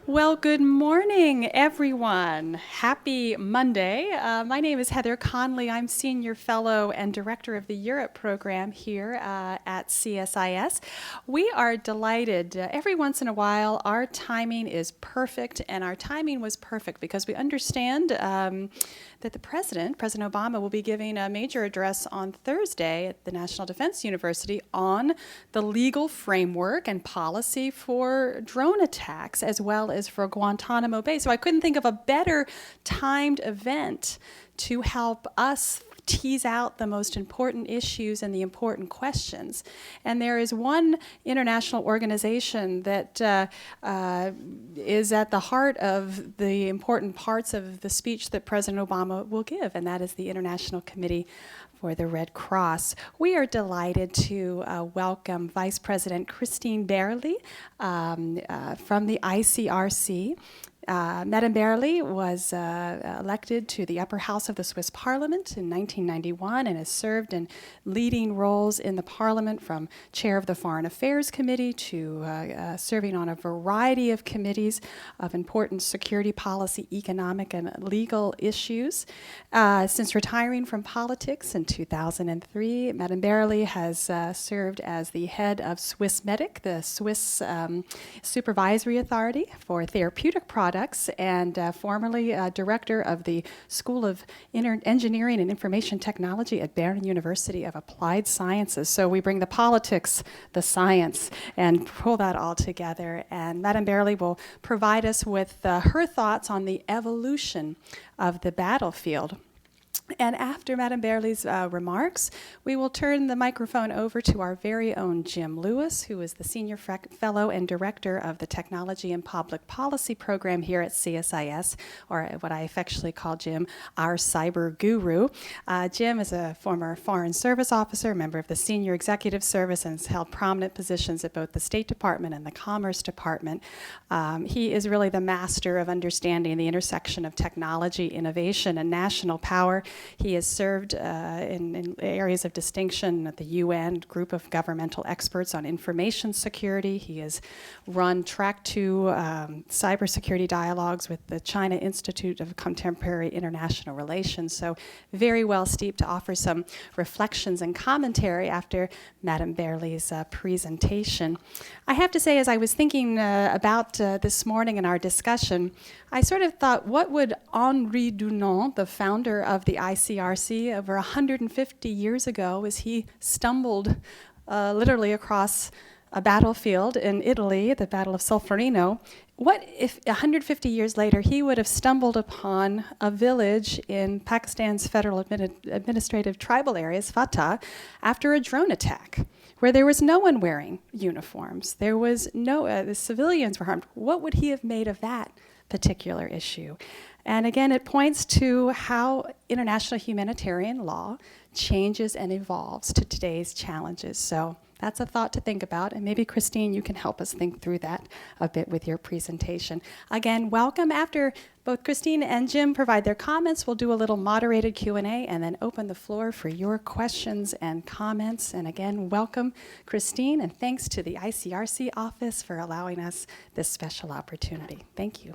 Well, good morning, everyone. Happy Monday. My name is Heather Conley. I'm Senior Fellow and Director of the Europe Program here at CSIS. We are delighted. Every once in a while, our timing is perfect, and our timing was perfect because we understand that President Obama, will be giving a major address on Thursday at the National Defense University on the legal framework and policy for drone attacks, as well as for Guantanamo Bay. So I couldn't think of a better timed event to help us tease out the most important issues and the important questions. And there is one international organization that is at the heart of the important parts of the speech that President Obama will give, and that is the International Committee for the Red Cross. We are delighted to welcome Vice President Christine Baerle from the ICRC. Madame Baerle was elected to the upper house of the Swiss Parliament in 1991 and has served in leading roles in the Parliament, from chair of the Foreign Affairs Committee to serving on a variety of committees of important security policy, economic, and legal issues. Since retiring from politics in 2003, Madame Baerle has served as the head of Swissmedic, the Swiss Supervisory Authority for Therapeutic Products, and formerly director of the School of Engineering and Information Technology at Bern University of Applied Sciences. So we bring the politics, the science, and pull that all together. And Madame Baerle will provide us with her thoughts on the evolution of the battlefield. And after Madame Baerle's remarks, we will turn the microphone over to our very own Jim Lewis, who is the Senior Fellow and Director of the Technology and Public Policy Program here at CSIS, or what I affectionately call Jim, our cyber guru. Jim is a former Foreign Service officer, member of the Senior Executive Service, and has held prominent positions at both the State Department and the Commerce Department. He is really the master of understanding the intersection of technology, innovation, and national power. He has served in areas of distinction at the UN group of governmental experts on information security. He has run Track 2 cybersecurity dialogues with the China Institute of Contemporary International Relations. So very well steeped to offer some reflections and commentary after Madame Baerle's presentation. I have to say, as I was thinking about this morning in our discussion, I sort of thought, what would Henri Dunant, the founder of the ICRC, over 150 years ago, as he stumbled literally across a battlefield in Italy, the Battle of Solferino, what if 150 years later he would have stumbled upon a village in Pakistan's federal administrative tribal areas, Fatah, after a drone attack, where there was no one wearing uniforms, there was no, the civilians were harmed? What would he have made of that particular issue? And again, it points to how international humanitarian law changes and evolves to today's challenges. So that's a thought to think about, and maybe Christine, you can help us think through that a bit with your presentation. Again, welcome. After both Christine and Jim provide their comments, we'll do a little moderated Q&A and then open the floor for your questions and comments. And again, welcome, Christine, and thanks to the ICRC office for allowing us this special opportunity. Thank you.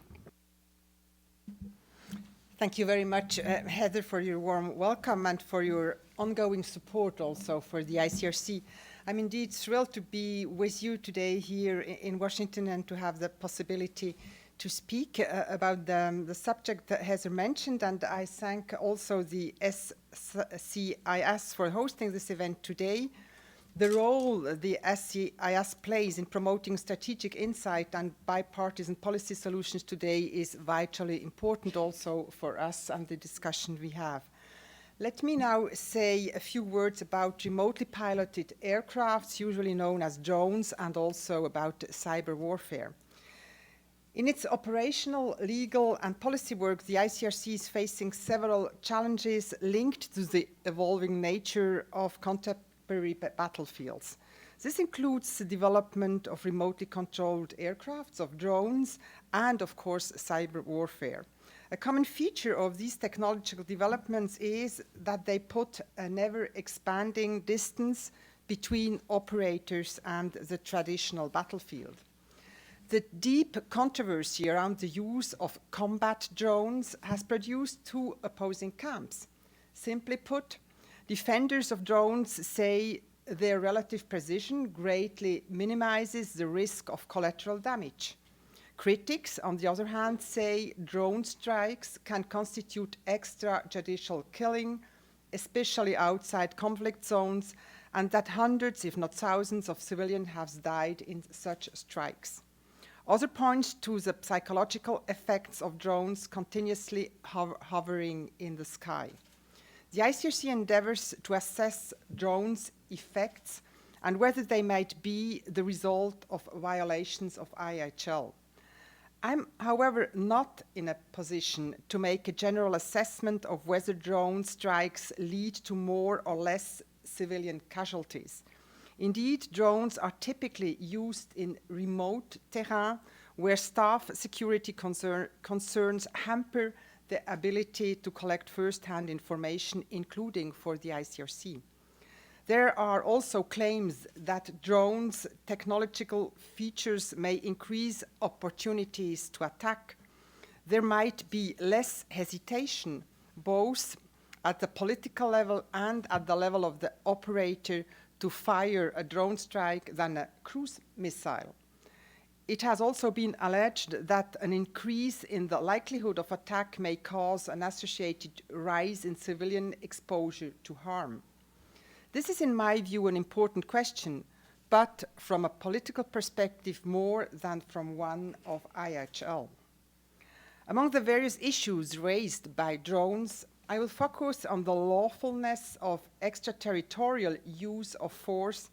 Thank you very much, Heather, for your warm welcome and for your ongoing support also for the ICRC. I'm indeed thrilled to be with you today here in Washington and to have the possibility to speak about the subject that Heather mentioned. And I thank also the SCIS for hosting this event today. The role the SCIS plays in promoting strategic insight and bipartisan policy solutions today is vitally important also for us and the discussion we have. Let me now say a few words about remotely piloted aircrafts, usually known as drones, and also about cyber warfare. In its operational, legal, and policy work, the ICRC is facing several challenges linked to the evolving nature of contemporary battlefields. This includes the development of remotely controlled aircrafts, of drones, and of course, cyber warfare. A common feature of these technological developments is that they put an ever-expanding distance between operators and the traditional battlefield. The deep controversy around the use of combat drones has produced two opposing camps. Simply put, defenders of drones say their relative precision greatly minimizes the risk of collateral damage. Critics, on the other hand, say drone strikes can constitute extrajudicial killing, especially outside conflict zones, and that hundreds, if not thousands, of civilians have died in such strikes. Other point to the psychological effects of drones continuously hovering in the sky. The ICRC endeavors to assess drones' effects and whether they might be the result of violations of IHL. I'm, however, not in a position to make a general assessment of whether drone strikes lead to more or less civilian casualties. Indeed, drones are typically used in remote terrain where staff security concerns hamper the ability to collect first-hand information, including for the ICRC. There are also claims that drones' technological features may increase opportunities to attack. There might be less hesitation, both at the political level and at the level of the operator, to fire a drone strike than a cruise missile. It has also been alleged that an increase in the likelihood of attack may cause an associated rise in civilian exposure to harm. This is, in my view, an important question, but from a political perspective more than from one of IHL. Among the various issues raised by drones, I will focus on the lawfulness of extraterritorial use of force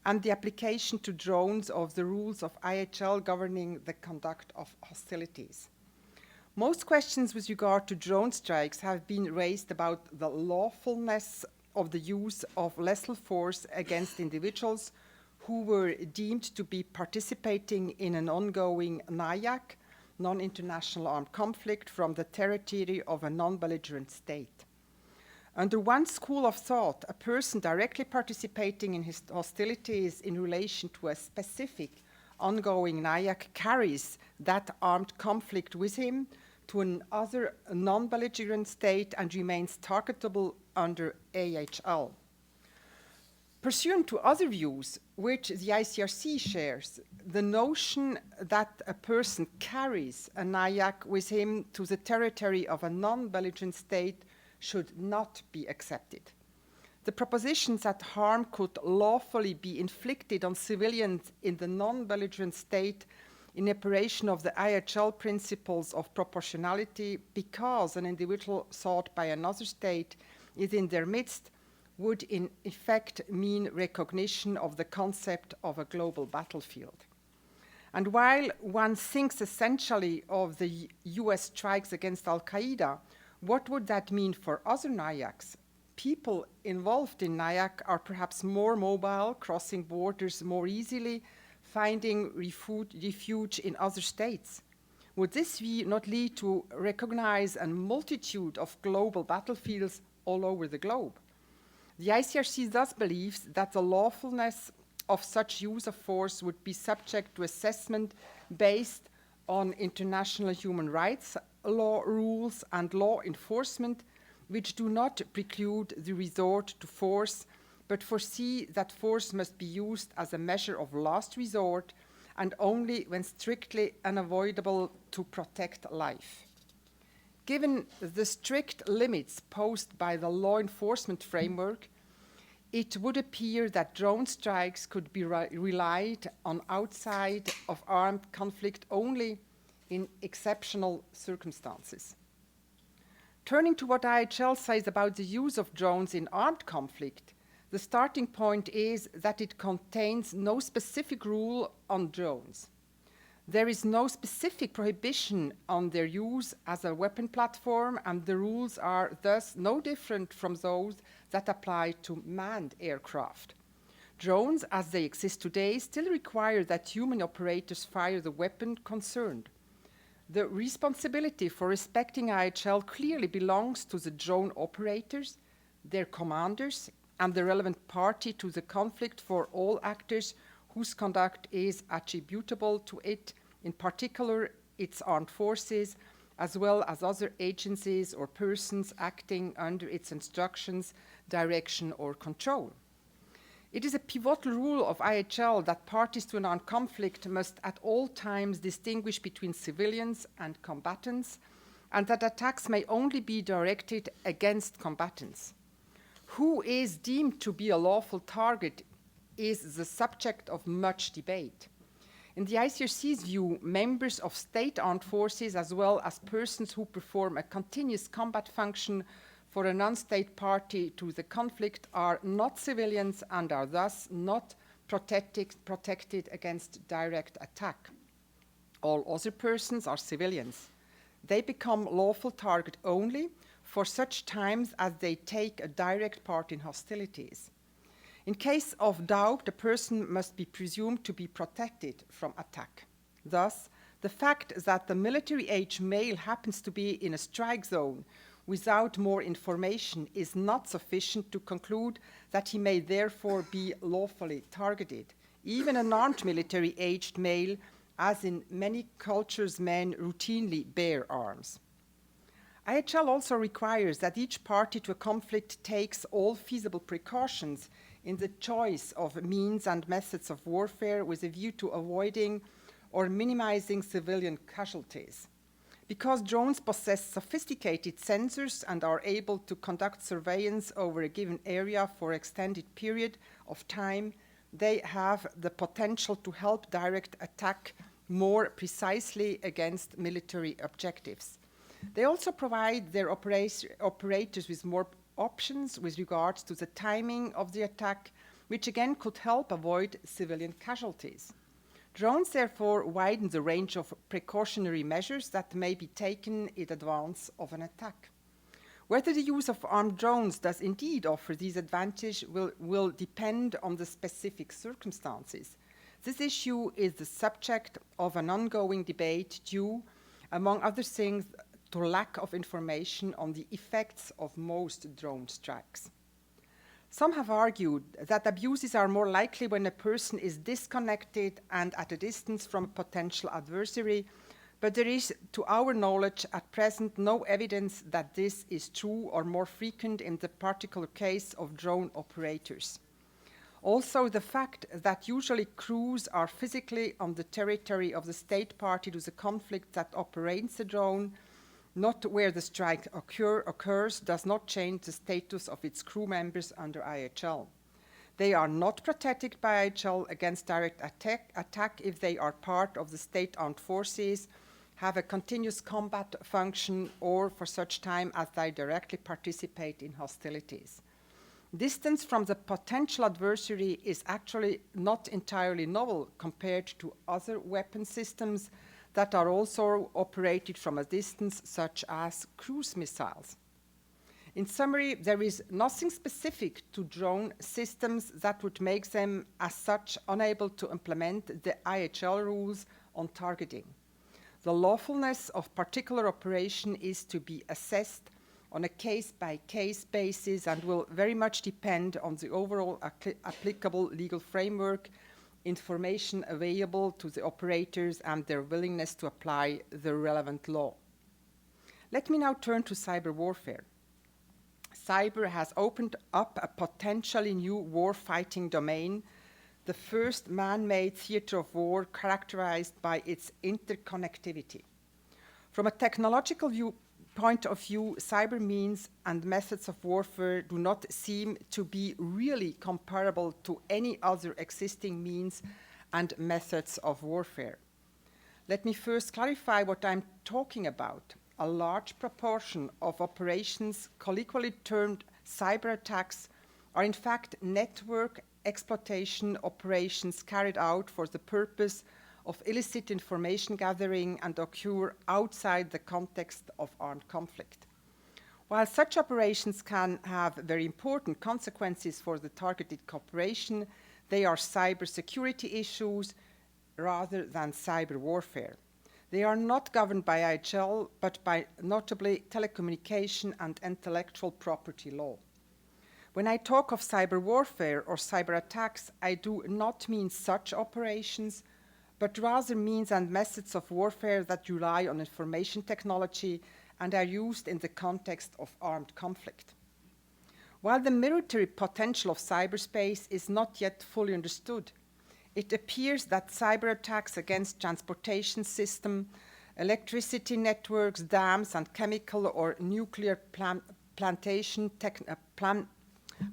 and the application to drones of the rules of IHL governing the conduct of hostilities. Most questions with regard to drone strikes have been raised about the lawfulness of the use of lethal force against individuals who were deemed to be participating in an ongoing NIAC, non-international armed conflict, from the territory of a non-belligerent state. Under one school of thought, a person directly participating in hostilities in relation to a specific ongoing NIAC carries that armed conflict with him to another non-belligerent state and remains targetable under AHL. Pursuant to other views, which the ICRC shares, the notion that a person carries a NIAC with him to the territory of a non-belligerent state should not be accepted. The proposition that harm could lawfully be inflicted on civilians in the non-belligerent state in operation of the IHL principles of proportionality because an individual sought by another state is in their midst would in effect mean recognition of the concept of a global battlefield. And while one thinks essentially of the US strikes against Al-Qaeda, what would that mean for other NIACs? People involved in NIAC are perhaps more mobile, crossing borders more easily, finding refuge in other states. Would this not lead to recognize a multitude of global battlefields all over the globe? The ICRC thus believes that the lawfulness of such use of force would be subject to assessment based on international human rights law rules and law enforcement, which do not preclude the resort to force, but foresee that force must be used as a measure of last resort and only when strictly unavoidable to protect life. Given the strict limits posed by the law enforcement framework, it would appear that drone strikes could be relied on outside of armed conflict only in exceptional circumstances. Turning to what IHL says about the use of drones in armed conflict, the starting point is that it contains no specific rule on drones. There is no specific prohibition on their use as a weapon platform, and the rules are thus no different from those that apply to manned aircraft. Drones, as they exist today, still require that human operators fire the weapon concerned. The responsibility for respecting IHL clearly belongs to the drone operators, their commanders, and the relevant party to the conflict for all actors whose conduct is attributable to it in particular its armed forces, as well as other agencies or persons acting under its instructions, direction, or control. It is a pivotal rule of IHL that parties to an armed conflict must at all times distinguish between civilians and combatants, and that attacks may only be directed against combatants. Who is deemed to be a lawful target is the subject of much debate. In the ICRC's view, members of state armed forces, as well as persons who perform a continuous combat function for a non-state party to the conflict, are not civilians and are thus not protected against direct attack. All other persons are civilians. They become lawful target only for such times as they take a direct part in hostilities. In case of doubt, a person must be presumed to be protected from attack. Thus, the fact that the military-age male happens to be in a strike zone without more information is not sufficient to conclude that he may therefore be lawfully targeted. Even an armed military-aged male, as in many cultures, men routinely bear arms. IHL also requires that each party to a conflict takes all feasible precautions in the choice of means and methods of warfare with a view to avoiding or minimizing civilian casualties. Because drones possess sophisticated sensors and are able to conduct surveillance over a given area for an extended period of time, they have the potential to help direct attack more precisely against military objectives. They also provide their operators with more options with regards to the timing of the attack, which again could help avoid civilian casualties. Drones therefore widen the range of precautionary measures that may be taken in advance of an attack. Whether the use of armed drones does indeed offer these advantages will depend on the specific circumstances. This issue is the subject of an ongoing debate due, among other things, to lack of information on the effects of most drone strikes. Some have argued that abuses are more likely when a person is disconnected and at a distance from a potential adversary, but there is, to our knowledge, at present no evidence that this is true or more frequent in the particular case of drone operators. Also, the fact that usually crews are physically on the territory of the state party to the conflict that operates the drone, not where the strike occurs, does not change the status of its crew members under IHL. They are not protected by IHL against direct attack if they are part of the state armed forces, have a continuous combat function, or for such time as they directly participate in hostilities. Distance from the potential adversary is actually not entirely novel compared to other weapon systems that are also operated from a distance, such as cruise missiles. In summary, there is nothing specific to drone systems that would make them, as such, unable to implement the IHL rules on targeting. The lawfulness of particular operation is to be assessed on a case-by-case basis and will very much depend on the overall applicable legal framework, information available to the operators, and their willingness to apply the relevant law. Let me now turn to cyber warfare. Cyber has opened up a potentially new war-fighting domain, the first man-made theater of war characterized by its interconnectivity. From a technological point of view, cyber means and methods of warfare do not seem to be really comparable to any other existing means and methods of warfare. Let me first clarify what I'm talking about. A large proportion of operations, colloquially termed cyber attacks, are in fact network exploitation operations carried out for the purpose of illicit information gathering and occur outside the context of armed conflict. While such operations can have very important consequences for the targeted corporation, they are cybersecurity issues rather than cyber warfare. They are not governed by IHL, but by notably telecommunication and intellectual property law. When I talk of cyber warfare or cyber attacks, I do not mean such operations, but rather means and methods of warfare that rely on information technology and are used in the context of armed conflict. While the military potential of cyberspace is not yet fully understood, it appears that cyber attacks against transportation systems, electricity networks, dams, and chemical or nuclear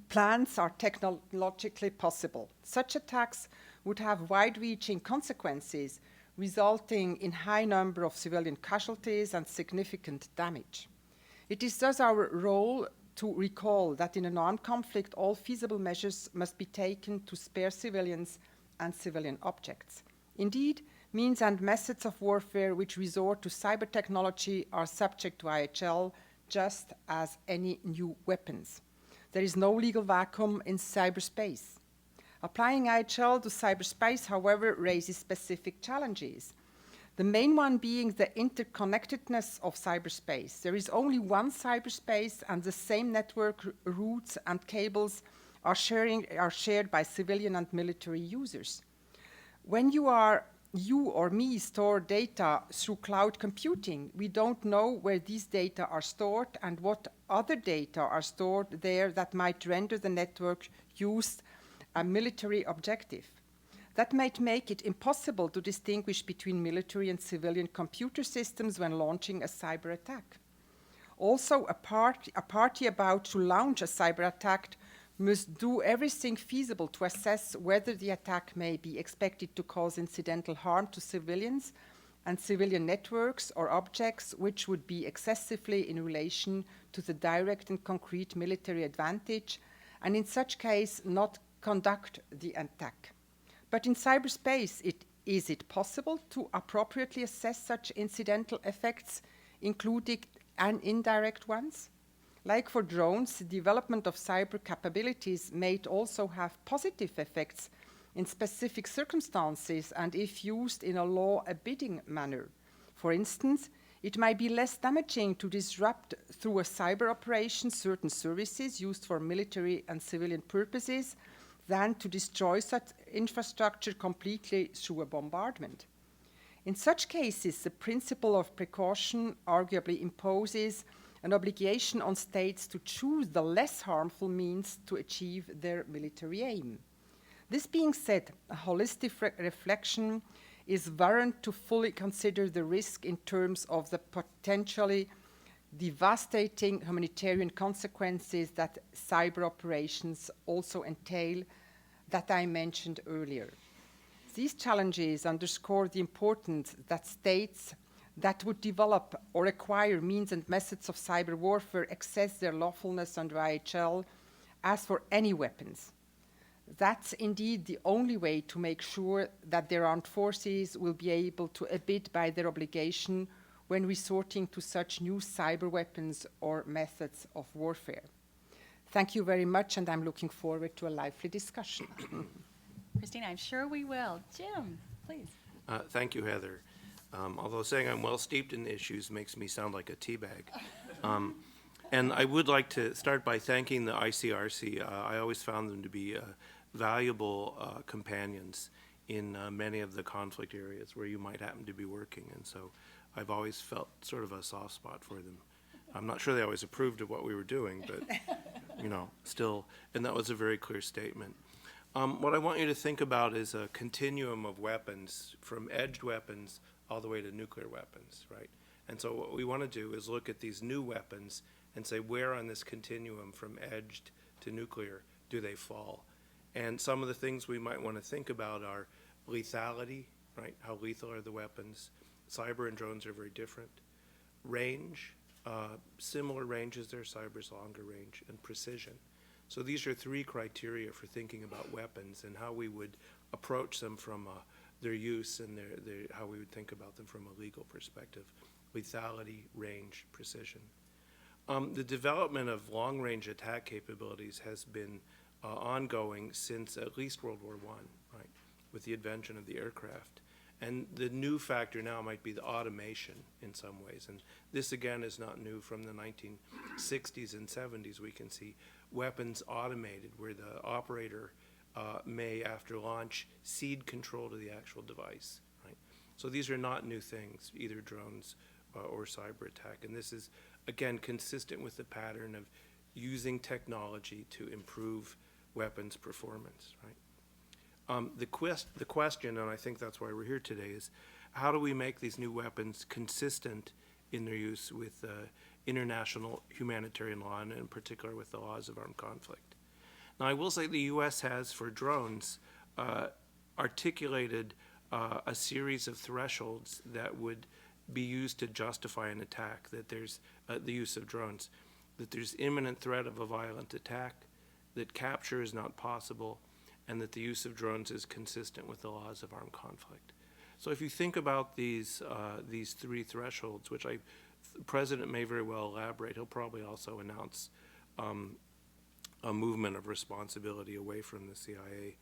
plants are technologically possible. Such attacks would have wide-reaching consequences, resulting in high number of civilian casualties and significant damage. It is thus our role to recall that in an armed conflict, all feasible measures must be taken to spare civilians and civilian objects. Indeed, means and methods of warfare which resort to cyber technology are subject to IHL just as any new weapons. There is no legal vacuum in cyberspace. Applying IHL to cyberspace, however, raises specific challenges. The main one being the interconnectedness of cyberspace. There is only one cyberspace, and the same network routes and cables are shared by civilian and military users. When you or me store data through cloud computing, we don't know where these data are stored and what other data are stored there that might render the network used a military objective. That might make it impossible to distinguish between military and civilian computer systems when launching a cyber attack. Also, a party about to launch a cyber attack must do everything feasible to assess whether the attack may be expected to cause incidental harm to civilians and civilian networks or objects which would be excessively in relation to the direct and concrete military advantage, and in such case not conduct the attack. But in cyberspace, is it possible to appropriately assess such incidental effects, including and indirect ones? Like for drones, the development of cyber capabilities may also have positive effects in specific circumstances and if used in a law-abiding manner. For instance, it might be less damaging to disrupt through a cyber operation certain services used for military and civilian purposes than to destroy such infrastructure completely through a bombardment. In such cases, the principle of precaution arguably imposes an obligation on states to choose the less harmful means to achieve their military aim. This being said, a holistic reflection is warranted to fully consider the risk in terms of the potentially devastating humanitarian consequences that cyber operations also entail that I mentioned earlier. These challenges underscore the importance that states that would develop or acquire means and methods of cyber warfare access their lawfulness under IHL as for any weapons. That's indeed the only way to make sure that their armed forces will be able to abide by their obligation when resorting to such new cyber weapons or methods of warfare. Thank you very much, and I'm looking forward to a lively discussion. Christina, I'm sure we will. Jim, please. Thank you, Heather. Although saying I'm well steeped in the issues makes me sound like a teabag. And I would like to start by thanking the ICRC. I always found them to be valuable companions in many of the conflict areas where you might happen to be working. And so I've always felt sort of a soft spot for them. I'm not sure they always approved of what we were doing, but, still, and that was a very clear statement. What I want you to think about is a continuum of weapons, from edged weapons all the way to nuclear weapons, right? And so what we want to do is look at these new weapons and say, where on this continuum from edged to nuclear do they fall? And some of the things we might want to think about are lethality, right? How lethal are the weapons? Cyber and drones are very different. Range, similar ranges there, cyber's longer range, and precision. So these are three criteria for thinking about weapons and how we would approach them from their use and how we would think about them from a legal perspective. Lethality, range, precision. The development of long-range attack capabilities has been ongoing since at least World War I, right, with the invention of the aircraft. And the new factor now might be the automation in some ways. And this, again, is not new. From the 1960s and 70s, we can see weapons automated where the operator may, after launch, cede control to the actual device, right? So these are not new things, either drones or cyber attack. And this is, again, consistent with the pattern of using technology to improve weapons performance, right? The question, and I think that's why we're here today, is how do we make these new weapons consistent in their use with international humanitarian law, and in particular with the laws of armed conflict? Now, I will say the U.S. has, for drones, articulated a series of thresholds that would be used to justify an attack, that there's the use of drones, that there's imminent threat of a violent attack, that capture is not possible, and that the use of drones is consistent with the laws of armed conflict. So if you think about these three thresholds, which the President may very well elaborate, he'll probably also announce a movement of responsibility away from the CIA.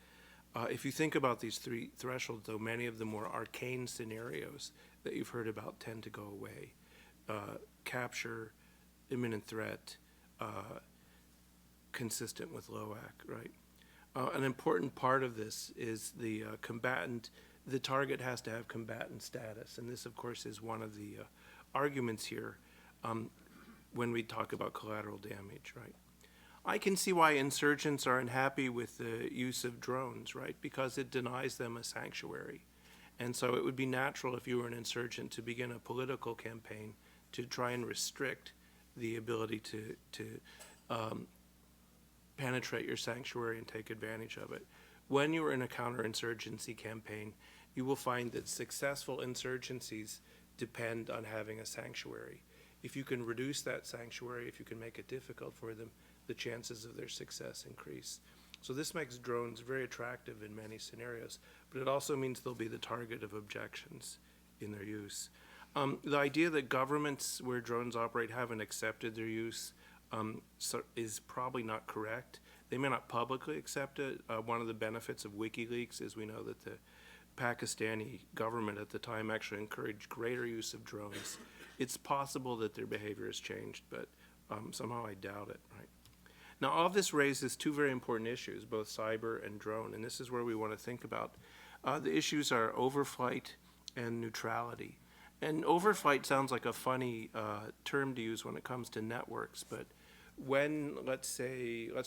If you think about these three thresholds, though, many of the more arcane scenarios that you've heard about tend to go away. Capture, imminent threat, consistent with LOAC, right? An important part of this is the target has to have combatant status, and this, of course, is one of the arguments here when we talk about collateral damage, right? I can see why insurgents are unhappy with the use of drones, right? Because it denies them a sanctuary. And so it would be natural if you were an insurgent to begin a political campaign to try and restrict the ability to penetrate your sanctuary and take advantage of it. When you are in a counterinsurgency campaign, you will find that successful insurgencies depend on having a sanctuary. If you can reduce that sanctuary, if you can make it difficult for them, the chances of their success increase. So this makes drones very attractive in many scenarios, but it also means they'll be the target of objections in their use. The idea that governments where drones operate haven't accepted their use is probably not correct. They may not publicly accept it. One of the benefits of WikiLeaks is we know that the Pakistani government at the time actually encouraged greater use of drones. It's possible that their behavior has changed, but somehow I doubt it, right? Now, all of this raises two very important issues, both cyber and drone, and this is where we want to think about. The issues are overflight and neutrality. And overflight sounds like a funny term to use when it comes to networks, but when, let's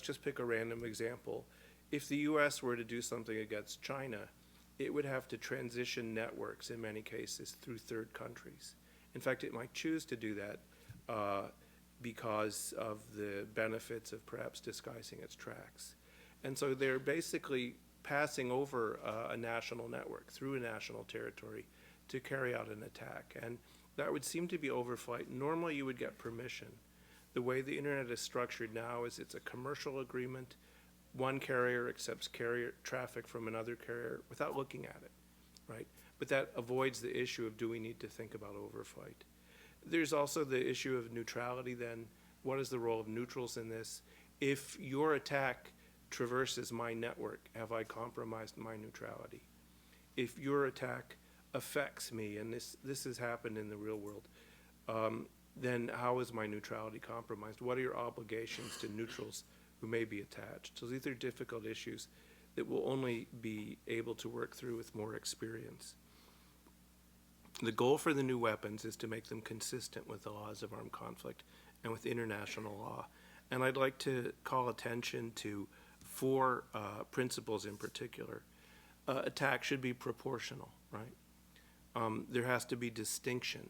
just pick a random example. If the US were to do something against China, it would have to transition networks in many cases through third countries. In fact, it might choose to do that because of the benefits of perhaps disguising its tracks. And so they're basically passing over a national network through a national territory to carry out an attack. And that would seem to be overflight. Normally you would get permission. The way the internet is structured now is it's a commercial agreement. One carrier accepts carrier traffic from another carrier without looking at it, right? But that avoids the issue of do we need to think about overflight. There's also the issue of neutrality then. What is the role of neutrals in this? If your attack traverses my network, have I compromised my neutrality? If your attack affects me, and this has happened in the real world, then how is my neutrality compromised? What are your obligations to neutrals who may be attached? So these are difficult issues that we'll only be able to work through with more experience. The goal for the new weapons is to make them consistent with the laws of armed conflict and with international law. And I'd like to call attention to four principles in particular. Attack should be proportional, right? There has to be distinction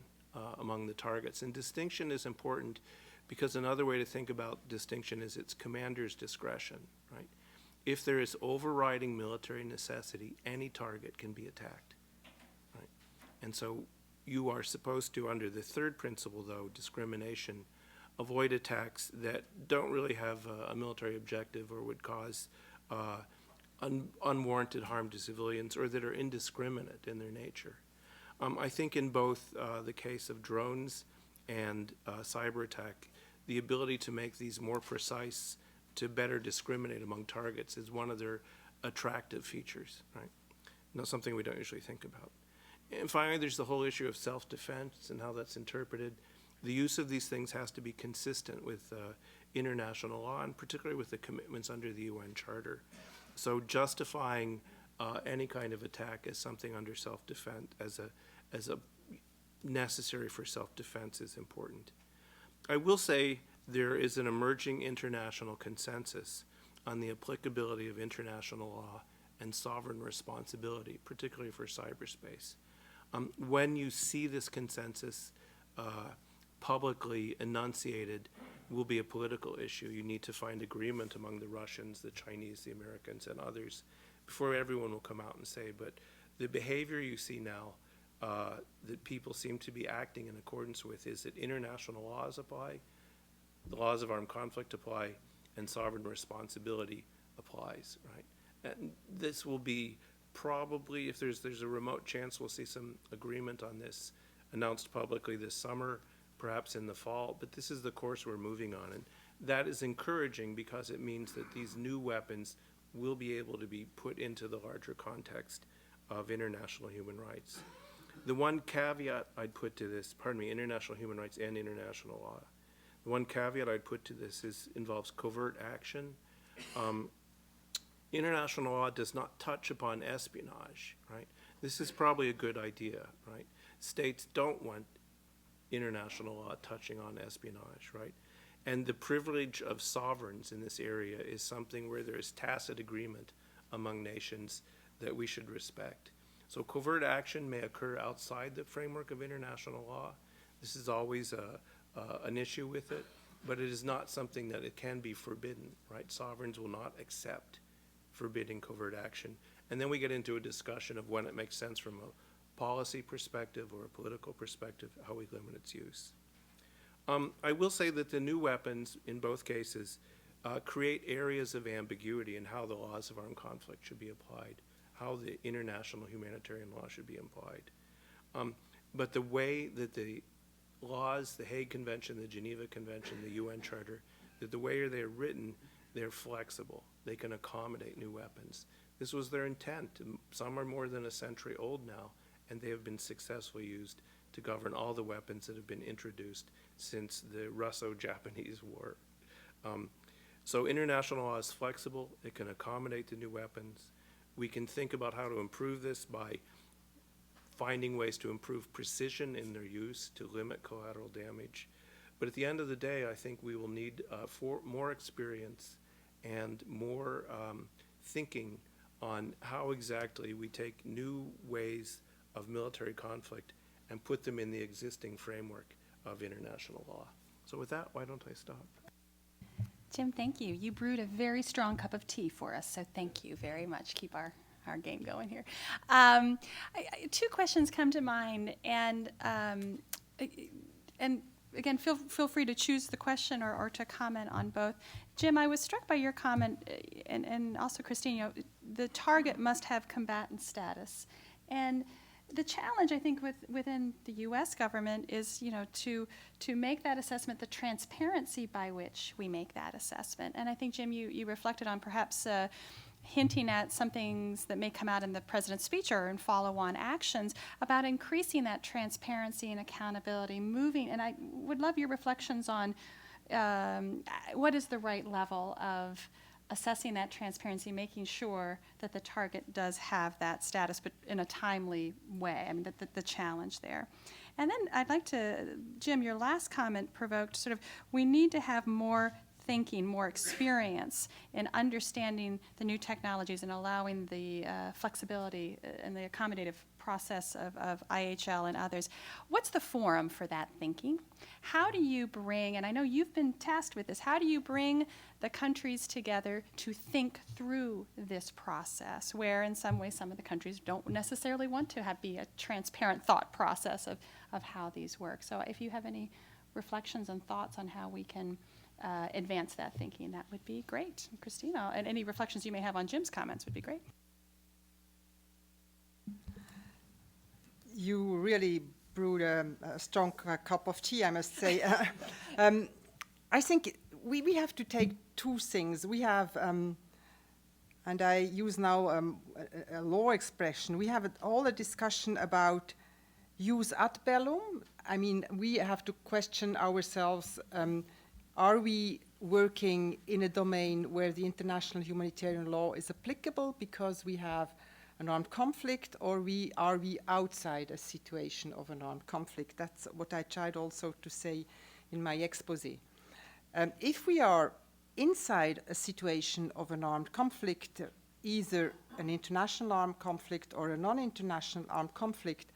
among the targets. And distinction is important because another way to think about distinction is its commander's discretion, right? If there is overriding military necessity, any target can be attacked, right? And so you are supposed to, under the third principle, though, discrimination, avoid attacks that don't really have a military objective or would cause unwarranted harm to civilians or that are indiscriminate in their nature. I think in both the case of drones and cyber attack, the ability to make these more precise, to better discriminate among targets is one of their attractive features, right? Not something we don't usually think about. And finally, there's the whole issue of self-defense and how that's interpreted. The use of these things has to be consistent with international law, and particularly with the commitments under the UN Charter. So justifying any kind of attack as something under self-defense, as a necessary for self-defense is important. I will say there is an emerging international consensus on the applicability of international law and sovereign responsibility, particularly for cyberspace. When you see this consensus publicly enunciated, will be a political issue. You need to find agreement among the Russians, the Chinese, the Americans, and others before everyone will come out and say, but the behavior you see now that people seem to be acting in accordance with is that international laws apply, the laws of armed conflict apply, and sovereign responsibility applies, right? And this will be probably, if there's a remote chance, we'll see some agreement on this announced publicly this summer, perhaps in the fall, but this is the course we're moving on. And that is encouraging because it means that these new weapons will be able to be put into the larger context of international human rights. The one caveat I'd put to this, international human rights and international law. The one caveat I'd put to this involves covert action. International law does not touch upon espionage, right? This is probably a good idea, right? States don't want international law touching on espionage, right? And the privilege of sovereigns in this area is something where there is tacit agreement among nations that we should respect. So covert action may occur outside the framework of international law. This is always an issue with it, but it is not something that it can be forbidden, right? Sovereigns will not accept forbidding covert action. And then we get into a discussion of when it makes sense from a policy perspective or a political perspective, how we limit its use. I will say that the new weapons, in both cases, create areas of ambiguity in how the laws of armed conflict should be applied, how the international humanitarian law should be applied. But the way that the laws, the Hague Convention, the Geneva Convention, the UN Charter, that the way they're written, they're flexible. They can accommodate new weapons. This was their intent. Some are more than a century old now, and they have been successfully used to govern all the weapons that have been introduced since the Russo-Japanese War. So international law is flexible. It can accommodate the new weapons. We can think about how to improve this by finding ways to improve precision in their use to limit collateral damage. But at the end of the day, I think we will need more experience and more thinking on how exactly we take new ways of military conflict and put them in the existing framework of international law. So with that, why don't I stop? Jim, thank you. You brewed a very strong cup of tea for us, so thank you very much. Keep our game going here. Two questions come to mind, and again, feel free to choose the question or to comment on both. Jim, I was struck by your comment, and also Christine, the target must have combatant status. And the challenge, I think, within the U.S. government is, to make that assessment, the transparency by which we make that assessment. And I think, Jim, you reflected on perhaps hinting at some things that may come out in the president's speech or in follow-on actions about increasing that transparency and accountability, moving. And I would love your reflections on what is the right level of assessing that transparency, making sure that the target does have that status, but in a timely way. I mean, the challenge there. And then I'd like to, Jim, your last comment provoked sort of, we need to have more thinking, more experience in understanding the new technologies and allowing the flexibility and the accommodative process of IHL and others. What's the forum for that thinking? How do you bring, and I know you've been tasked with this, how do you bring the countries together to think through this process, where in some ways some of the countries don't necessarily want to be a transparent thought process of how these work? So if you have any reflections and thoughts on how we can advance that thinking, that would be great. Christina, and any reflections you may have on Jim's comments would be great. You really brewed a strong cup of tea, I must say. I think we have to take two things. We have, and I use now a law expression, we have all a discussion about jus ad bellum. I mean, we have to question ourselves, are we working in a domain where the international humanitarian law is applicable because we have an armed conflict, or are we outside a situation of an armed conflict? That's what I tried also to say in my exposé. If we are inside a situation of an armed conflict, either an international armed conflict or a non-international armed conflict,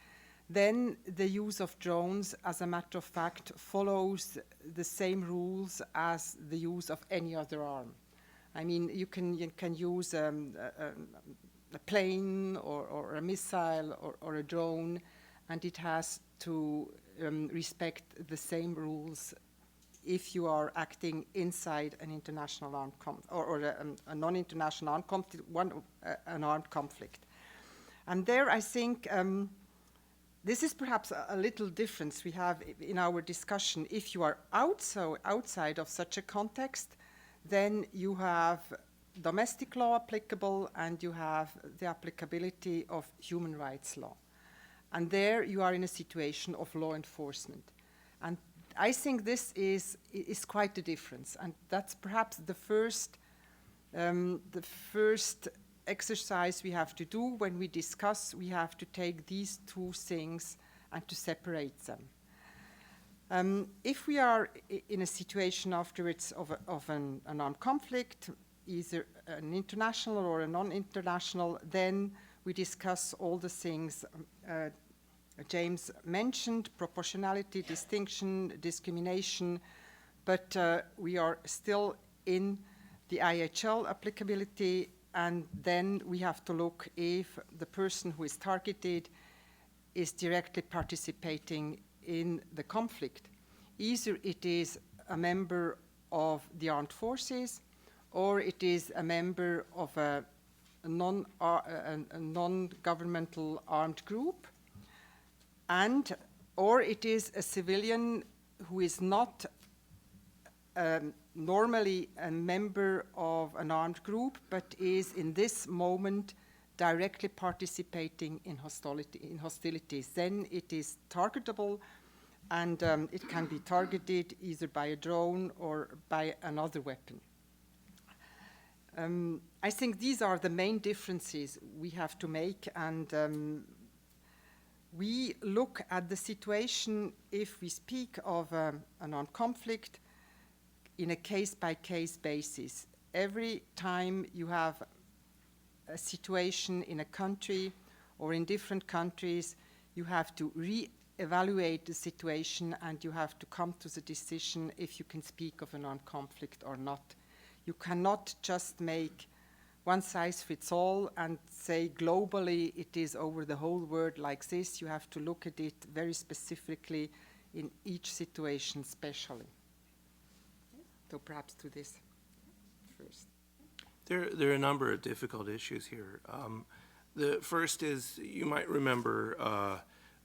then the use of drones, as a matter of fact, follows the same rules as the use of any other arm. I mean, you can use a plane or a missile or a drone, and it has to respect the same rules if you are acting inside an international armed a non-international armed conflict, an armed conflict. And there I think this is perhaps a little difference we have in our discussion. If you are outside of such a context, then you have domestic law applicable and you have the applicability of human rights law. And there you are in a situation of law enforcement. And I think this is quite a difference. And that's perhaps the first exercise we have to do when we discuss. We have to take these two things and to separate them. If we are in a situation afterwards of an armed conflict, either an international or a non-international, then we discuss all the things James mentioned: proportionality, distinction, discrimination, but we are still in the IHL applicability, and then we have to look if the person who is targeted is directly participating in the conflict. Either it is a member of the armed forces, or it is a member of a non-governmental armed group, or it is a civilian who is not normally a member of an armed group, but is in this moment directly participating in hostilities. Then it is targetable, and it can be targeted either by a drone or by another weapon. I think these are the main differences we have to make, and we look at the situation, if we speak of an armed conflict, in a case-by-case basis. Every time you have a situation in a country or in different countries, you have to re-evaluate the situation, and you have to come to the decision if you can speak of an armed conflict or not. You cannot just make one size fits all and say globally it is over the whole world like this. You have to look at it very specifically in each situation specially. So perhaps to this first. There are a number of difficult issues here. The first is, you might remember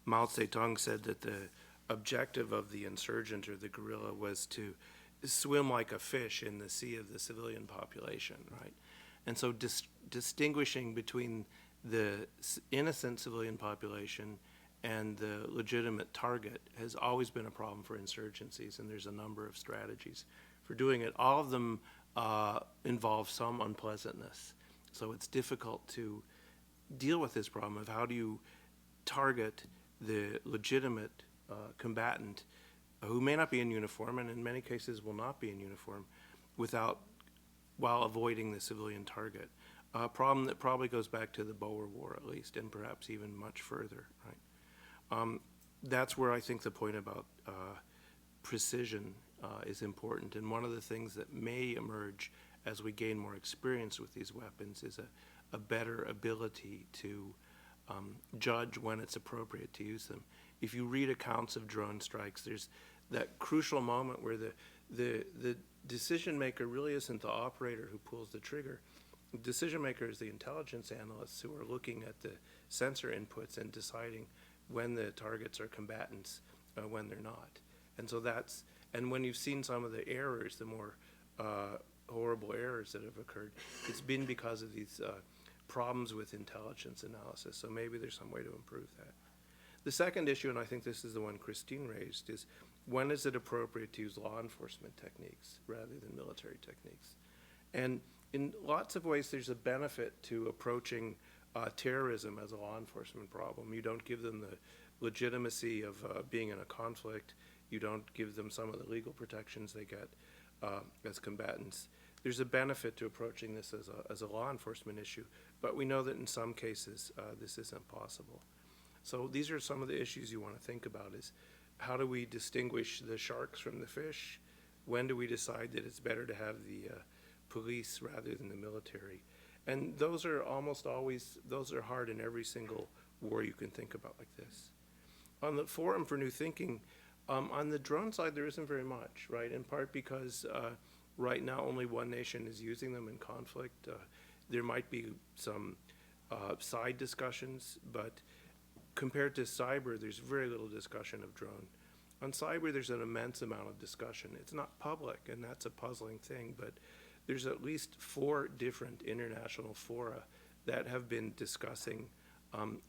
Mao Zedong said that the objective of the insurgent or the guerrilla was to swim like a fish in the sea of the civilian population, right? And so distinguishing between the innocent civilian population and the legitimate target has always been a problem for insurgencies, and there's a number of strategies for doing it. All of them involve some unpleasantness. So it's difficult to deal with this problem of how do you target the legitimate combatant who may not be in uniform, and in many cases will not be in uniform, while avoiding the civilian target. A problem that probably goes back to the Boer War at least, and perhaps even much further, right? That's where I think the point about precision is important, and one of the things that may emerge as we gain more experience with these weapons is a better ability to judge when it's appropriate to use them. If you read accounts of drone strikes, there's that crucial moment where the decision maker really isn't the operator who pulls the trigger. The decision maker is the intelligence analysts who are looking at the sensor inputs and deciding when the targets are combatants, when they're not. And so and when you've seen some of the errors, the more horrible errors that have occurred, it's been because of these problems with intelligence analysis. So maybe there's some way to improve that. The second issue, and I think this is the one Christine raised, is when is it appropriate to use law enforcement techniques rather than military techniques? And in lots of ways, there's a benefit to approaching terrorism as a law enforcement problem. You don't give them the legitimacy of being in a conflict. You don't give them some of the legal protections they get as combatants. There's a benefit to approaching this as a law enforcement issue, but we know that in some cases this isn't possible. So these are some of the issues you want to think about: is how do we distinguish the sharks from the fish? When do we decide that it's better to have the police rather than the military? And those are almost always, those are hard in every single war you can think about like this. On the Forum for New Thinking, on the drone side, there isn't very much, right? In part because right now only one nation is using them in conflict. There might be some side discussions, but compared to cyber, there's very little discussion of drone. On cyber, there's an immense amount of discussion. It's not public, and that's a puzzling thing, but there's at least 4 different international fora that have been discussing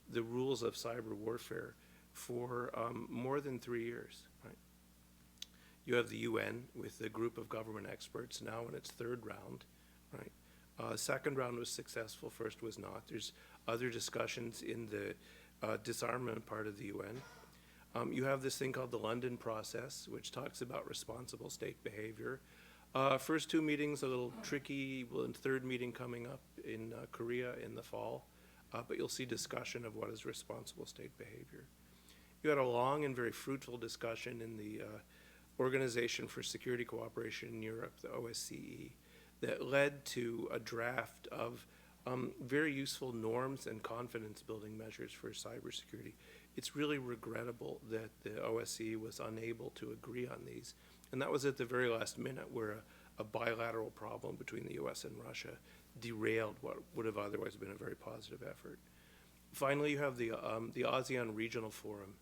the rules of cyber warfare for more than 3 years, right? You have the UN with a group of government experts now in its 3rd round, right? Second round was successful, first was not. There's other discussions in the disarmament part of the UN. You have this thing called the London process, which talks about responsible state behavior. First 2 meetings a little tricky, well, and 3rd meeting coming up in Korea in the fall, but you'll see discussion of what is responsible state behavior. You had a long and very fruitful discussion in the Organization for Security Cooperation in Europe, the OSCE, that led to a draft of very useful norms and confidence building measures for cybersecurity. It's really regrettable that the OSCE was unable to agree on these. And that was at the very last minute, where a bilateral problem between the US and Russia derailed what would have otherwise been a very positive effort. Finally, you have the ASEAN Regional Forum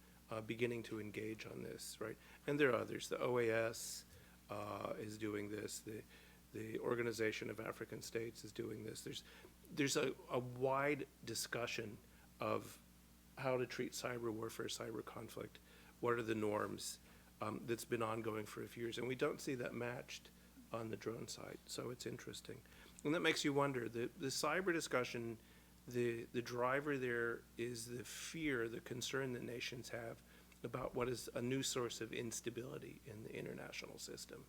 beginning to engage on this, right? And there are others. The OAS is doing this. The Organization of African States is doing this. There's a wide discussion of how to treat cyber warfare, cyber conflict. What are the norms? That's been ongoing for a few years, and we don't see that matched on the drone side, so it's interesting. And that makes you wonder, the cyber discussion, the driver there is the fear, the concern that nations have about what is a new source of instability in the international system.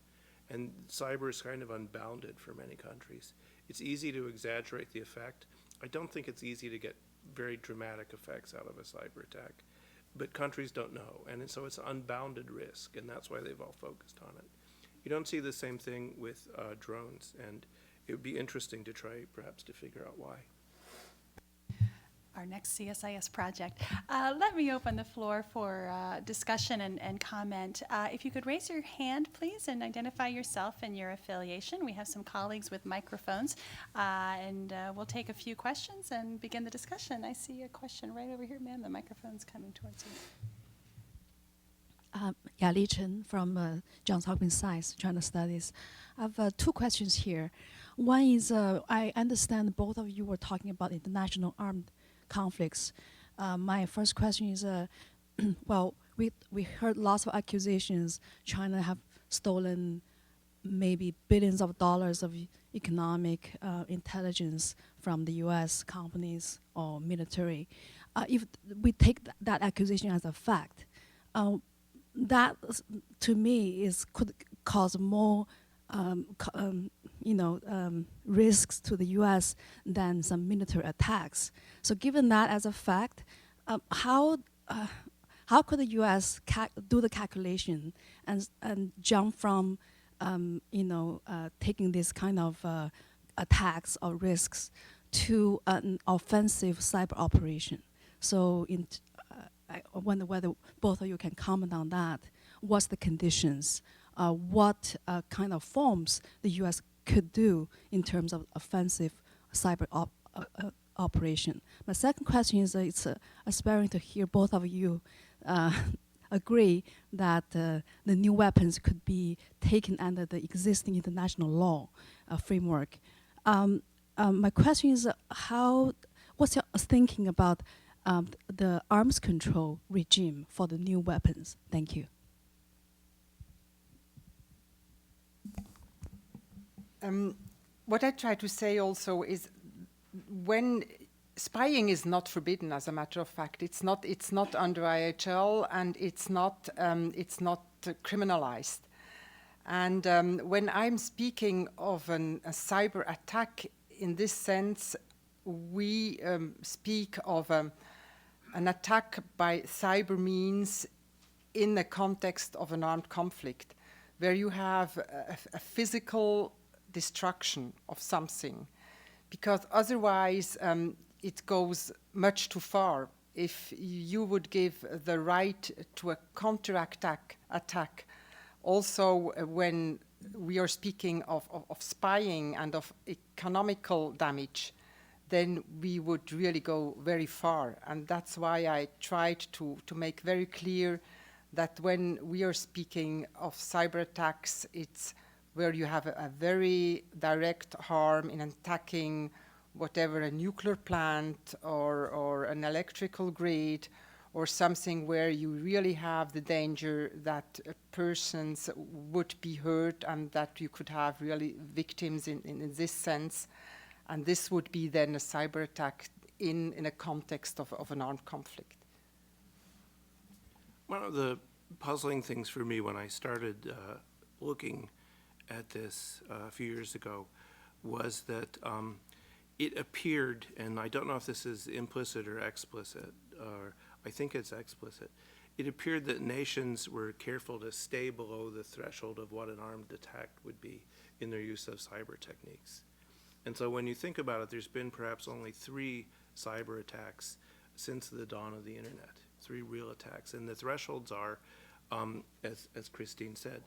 And cyber is kind of unbounded for many countries. It's easy to exaggerate the effect. I don't think it's easy to get very dramatic effects out of a cyber attack. But countries don't know, and so it's unbounded risk, and that's why they've all focused on it. You don't see the same thing with drones, and it would be interesting to try perhaps to figure out why. Our next CSIS project. Let me open the floor for discussion and comment. If you could raise your hand, please, and identify yourself and your affiliation. We have some colleagues with microphones, and we'll take a few questions and begin the discussion. I see a question right over here, ma'am. The microphone's coming towards you. Li Chen from Johns Hopkins Science, China Studies. I have 2 questions here. One is, I understand both of you were talking about international armed conflicts. My first question is, well, we heard lots of accusations. China have stolen maybe billions of dollars of economic intelligence from the U.S. companies or military. If we take that accusation as a fact, that to me could cause more risks to the U.S. than some military attacks. So given that as a fact, how could the U.S. do the calculation and jump from taking this kind of attacks or risks to an offensive cyber operation? So I wonder whether both of you can comment on that. What's the conditions? What kind of forms the U.S. could do in terms of offensive cyber operation? My second question is, it's aspiring to hear both of you agree that the new weapons could be taken under the existing international law framework. My question is, what's your thinking about the arms control regime for the new weapons? Thank you. What I try to say also is, when spying is not forbidden, as a matter of fact. It's not under IHL, and it's not criminalized. And when I'm speaking of a cyber attack, in this sense, we speak of an attack by cyber means in the context of an armed conflict, where you have a physical destruction of something, because otherwise it goes much too far. If you would give the right to a counterattack, also when we are speaking of spying and of economical damage, then we would really go very far. And that's why I tried to make very clear that when we are speaking of cyber attacks, it's where you have a very direct harm in attacking whatever, a nuclear plant or an electrical grid, or something where you really have the danger that persons would be hurt and that you could have really victims in this sense. And this would be then a cyber attack in a context of an armed conflict. One of the puzzling things for me when I started looking at this a few years ago was that it appeared, and I don't know if this is implicit or explicit, or I think it's explicit, it appeared that nations were careful to stay below the threshold of what an armed attack would be in their use of cyber techniques. And so when you think about it, there's been perhaps only 3 cyber attacks since the dawn of the internet, 3 real attacks. And the thresholds are, as Christine said,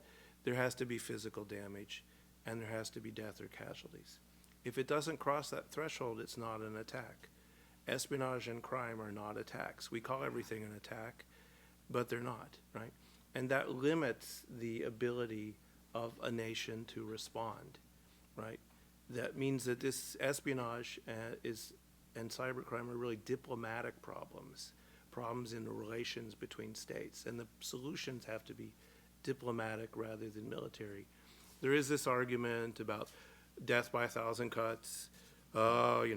there has to be physical damage and there has to be death or casualties. If it doesn't cross that threshold, it's not an attack. Espionage and crime are not attacks. We call everything an attack, but they're not, right? And that limits the ability of a nation to respond, right? That means that this espionage and cybercrime are really diplomatic problems in the relations between states, and the solutions have to be diplomatic rather than military. There is this argument about death by 1,000 cuts. I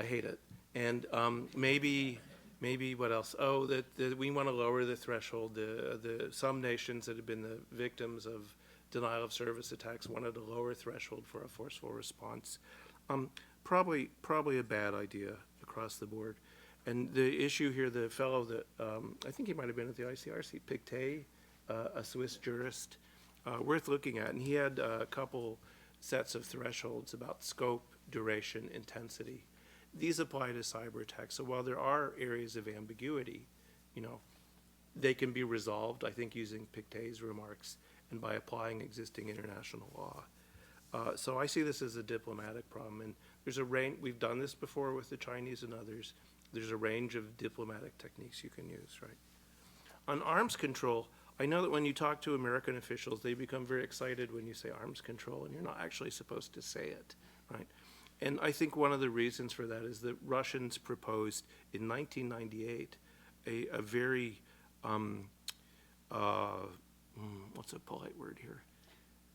hate it. And maybe what else? Oh, that we want to lower the threshold. Some nations that have been the victims of denial of service attacks wanted a lower threshold for a forceful response. Probably a bad idea across the board. And the issue here, the fellow that, I think he might have been at the ICRC, Pictet, a Swiss jurist, worth looking at. And he had a couple sets of thresholds about scope, duration, intensity. These apply to cyber attacks. So while there are areas of ambiguity, they can be resolved, I think, using Pictet's remarks and by applying existing international law. So I see this as a diplomatic problem. And there's a range, we've done this before with the Chinese and others. There's a range of diplomatic techniques you can use, right? On arms control, I know that when you talk to American officials, they become very excited when you say arms control, and you're not actually supposed to say it, right? And I think one of the reasons for that is that Russians proposed in 1998 a very, what's a polite word here?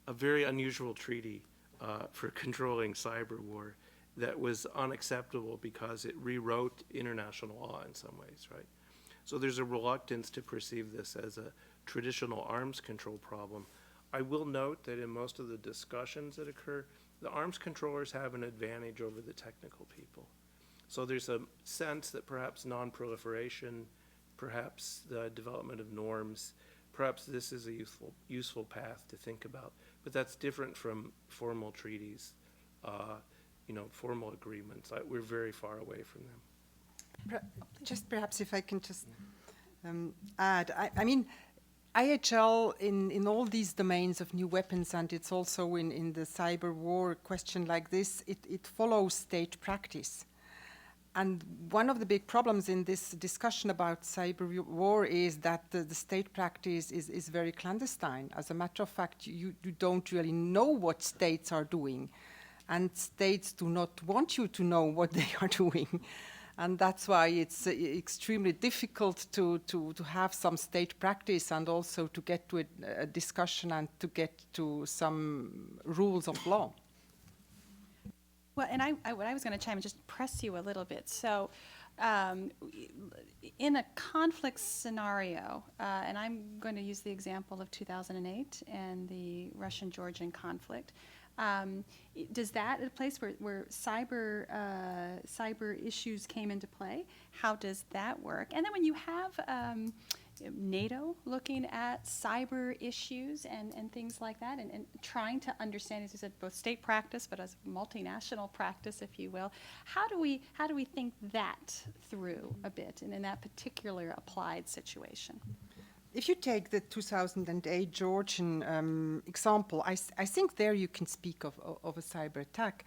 A very unusual treaty for controlling cyber war that was unacceptable because it rewrote international law in some ways, right? So there's a reluctance to perceive this as a traditional arms control problem. I will note that in most of the discussions that occur, the arms controllers have an advantage over the technical people. So there's a sense that perhaps non-proliferation, perhaps the development of norms, perhaps this is a useful path to think about. But that's different from formal treaties, formal agreements. We're very far away from them. Just perhaps if I can just add, I mean, IHL in all these domains of new weapons, and it's also in the cyber war question like this, it follows state practice. And one of the big problems in this discussion about cyber war is that the state practice is very clandestine. As a matter of fact, you don't really know what states are doing. And states do not want you to know what they are doing. And that's why it's extremely difficult to have some state practice and also to get to a discussion and to get to some rules of law. Well, and what I was going to chime in, just press you a little bit. So, in a conflict scenario, and I'm going to use the example of 2008 and the Russian-Georgian conflict. Does that a place where cyber issues came into play? How does that work? And then when you have NATO looking at cyber issues and things like that, and trying to understand, as you said, both state practice, but as multinational practice, if you will, how do we think that through a bit, and in that particular applied situation? If you take the 2008 Georgian example, I think there you can speak of a cyber attack.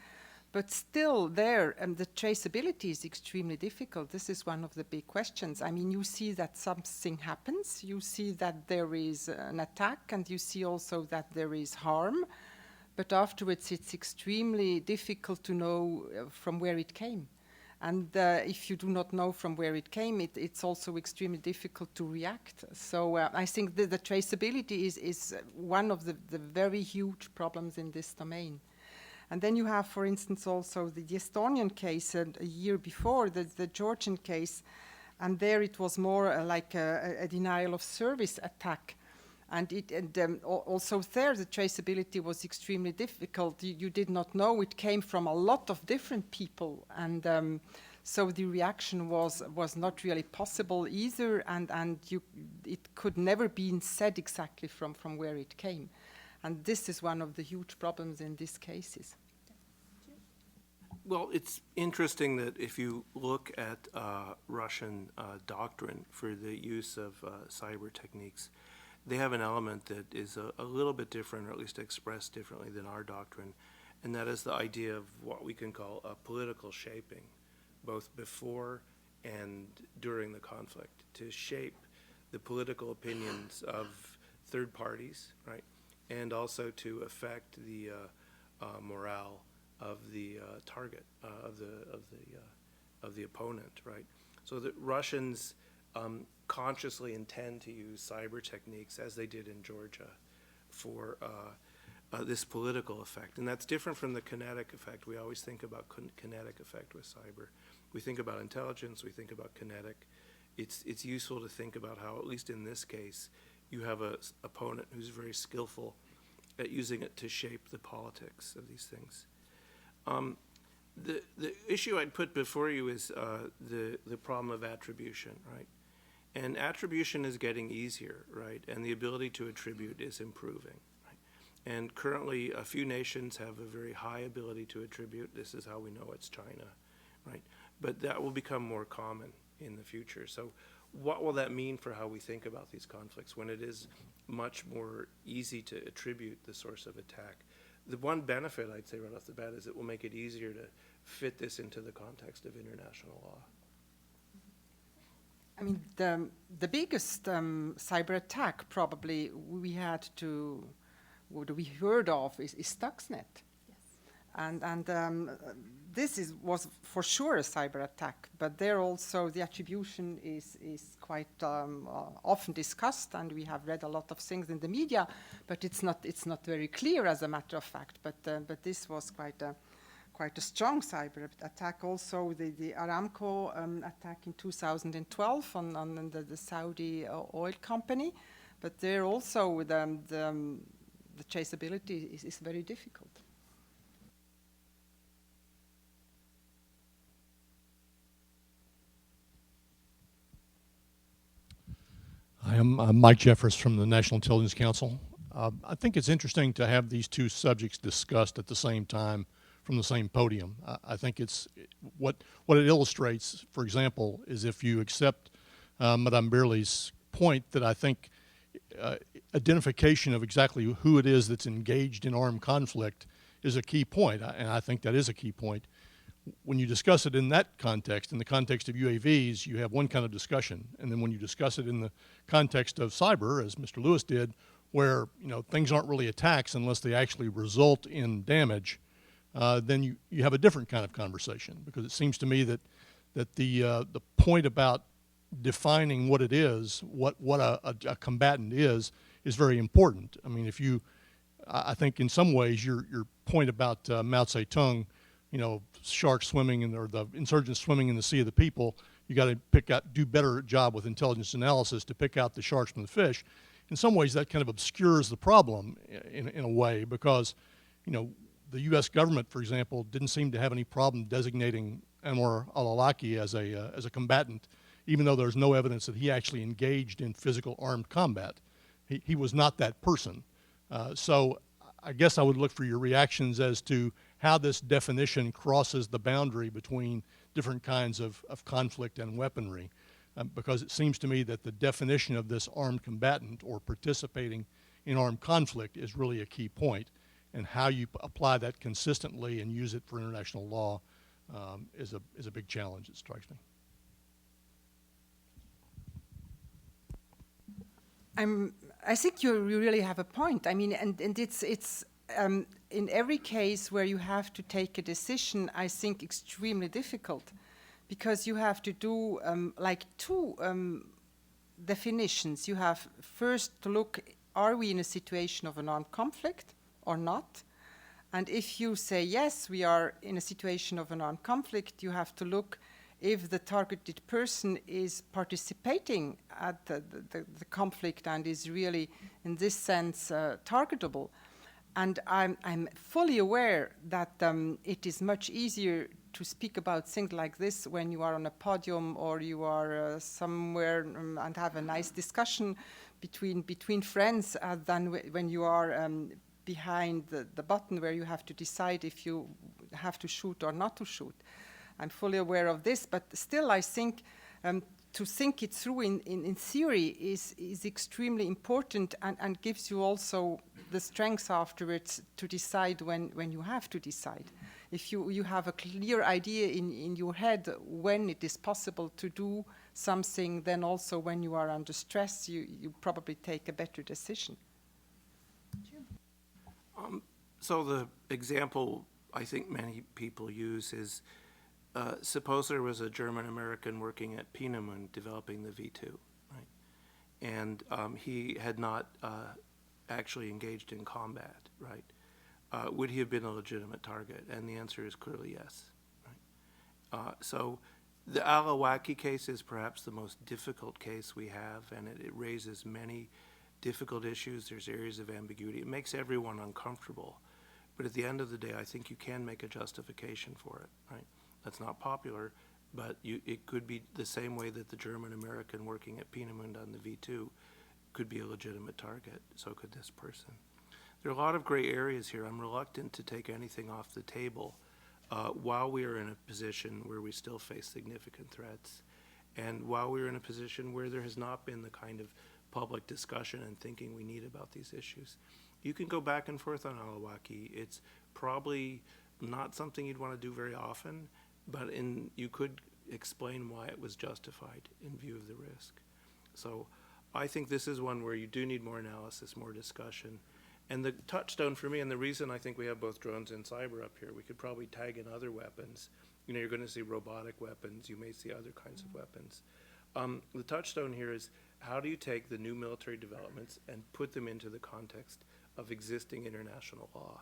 But still there, the traceability is extremely difficult. This is one of the big questions. I mean, you see that something happens, you see that there is an attack, and you see also that there is harm. But afterwards, it's extremely difficult to know from where it came. And if you do not know from where it came, it's also extremely difficult to react. So I think the traceability is one of the very huge problems in this domain. And then you have, for instance, also the Estonian case a year before, the Georgian case, and there it was more like a denial of service attack. And also there, the traceability was extremely difficult. You did not know. It came from a lot of different people. And so the reaction was not really possible either. And it could never be said exactly from where it came. And this is one of the huge problems in these cases. Well, it's interesting that if you look at Russian doctrine for the use of cyber techniques, they have an element that is a little bit different, or at least expressed differently than our doctrine, and that is the idea of what we can call a political shaping, both before and during the conflict, to shape the political opinions of third parties, right? And also to affect the morale of the target, of the opponent, right? So the Russians consciously intend to use cyber techniques, as they did in Georgia, for this political effect, and that's different from the kinetic effect. We always think about kinetic effect with cyber. We think about intelligence. We think about kinetic. It's useful to think about how, at least in this case, you have a opponent who's very skillful at using it to shape the politics of these things. The issue I'd put before you is the problem of attribution, right? And attribution is getting easier, right? And the ability to attribute is improving, right? And currently, a few nations have a very high ability to attribute. This is how we know it's China, right? But that will become more common in the future. So what will that mean for how we think about these conflicts when it is much more easy to attribute the source of attack? The one benefit, I'd say right off the bat, is it will make it easier to fit this into the context of international law. I mean, the biggest cyber attack probably we had to, what we heard of is Stuxnet. Yes. And this was for sure a cyber attack, but there also the attribution is quite often discussed, and we have read a lot of things in the media, but it's not very clear as a matter of fact. But this was quite a strong cyber attack. Also, the Aramco attack in 2012 on the Saudi oil company, but there also the traceability is very difficult. Hi, I'm Mike Jeffers from the National Intelligence Council. I think it's interesting to have these two subjects discussed at the same time from the same podium. I think it's what it illustrates, for example, is if you accept Madame Birley's point that I think identification of exactly who it is that's engaged in armed conflict is a key point, and I think that is a key point. When you discuss it in that context, in the context of UAVs, you have one kind of discussion, and then when you discuss it in the context of cyber, as Mr. Lewis did, where things aren't really attacks unless they actually result in damage, then you have a different kind of conversation, because it seems to me that the point about defining what it is, what a combatant is very important. I mean, I think in some ways your point about Mao Zedong sharks swimming or the insurgents swimming in the sea of the people. You got to do better job with intelligence analysis to pick out the sharks from the fish. In some ways, that kind of obscures the problem in a way, because, the U.S. government, for example, didn't seem to have any problem designating Anwar al-Awlaki as a combatant, even though there's no evidence that he actually engaged in physical armed combat. He was not that person. So I guess I would look for your reactions as to how this definition crosses the boundary between different kinds of conflict and weaponry, because it seems to me that the definition of this armed combatant or participating in armed conflict is really a key point, and how you apply that consistently and use it for international law is a big challenge, it strikes me. I think you really have a point. I mean, and it's in every case where you have to take a decision, I think extremely difficult, because you have to do like two definitions. You have first to look, are we in a situation of an armed conflict or not? And if you say, yes, we are in a situation of an armed conflict, you have to look if the targeted person is participating at the conflict and is really, in this sense, targetable. And I'm fully aware that it is much easier to speak about things like this when you are on a podium or you are somewhere and have a nice discussion between friends than when you are behind the button where you have to decide if you have to shoot or not to shoot. I'm fully aware of this, but still I think to think it through in theory is extremely important and gives you also the strength afterwards to decide when you have to decide. If you have a clear idea in your head when it is possible to do something, then also when you are under stress, you probably take a better decision. So the example I think many people use is, suppose there was a German-American working at Peenemünde developing the V2, right? And he had not actually engaged in combat, right? Would he have been a legitimate target? And the answer is clearly yes, right? So the al-Awlaki case is perhaps the most difficult case we have, and it raises many difficult issues. There's areas of ambiguity. It makes everyone uncomfortable. But at the end of the day, I think you can make a justification for it, right? That's not popular, but it could be the same way that the German-American working at Peenemünde on the V2 could be a legitimate target. So could this person. There are a lot of gray areas here. I'm reluctant to take anything off the table while we are in a position where we still face significant threats, and while we're in a position where there has not been the kind of public discussion and thinking we need about these issues. You can go back and forth on al-Awlaki. It's probably not something you'd want to do very often, but you could explain why it was justified in view of the risk. So I think this is one where you do need more analysis, more discussion. And the touchstone for me, and the reason I think we have both drones and cyber up here, we could probably tag in other weapons. You're going to see robotic weapons. You may see other kinds of weapons. The touchstone here is, how do you take the new military developments and put them into the context of existing international law?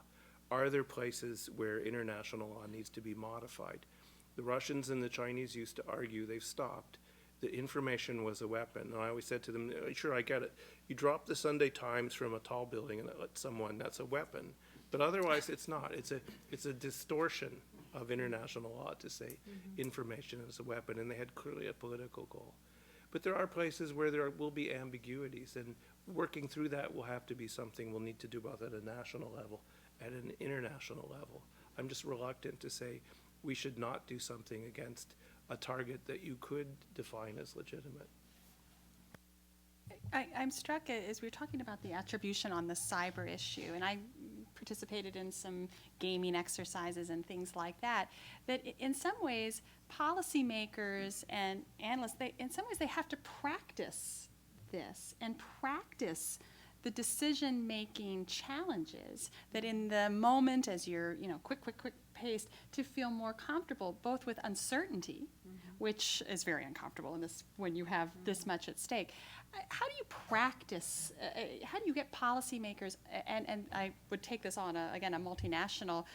Are there places where international law needs to be modified? The Russians and the Chinese used to argue, they've stopped, that information was a weapon. And I always said to them, sure, I get it. You drop the Sunday Times from a tall building and let someone, that's a weapon. But otherwise, it's not. It's a distortion of international law to say information is a weapon, and they had clearly a political goal. But there are places where there will be ambiguities, and working through that will have to be something we'll need to do both at a national level and an international level. I'm just reluctant to say we should not do something against a target that you could define as legitimate. I'm struck as we were talking about the attribution on the cyber issue, and I participated in some gaming exercises and things like that, that in some ways, policymakers and analysts, in some ways they have to practice this and practice the decision-making challenges, that in the moment as you're, quick paced, to feel more comfortable both with uncertainty, which is very uncomfortable in this when you have this much at stake, How do you practice, how do you get policymakers, and I would take this on, again, a multinational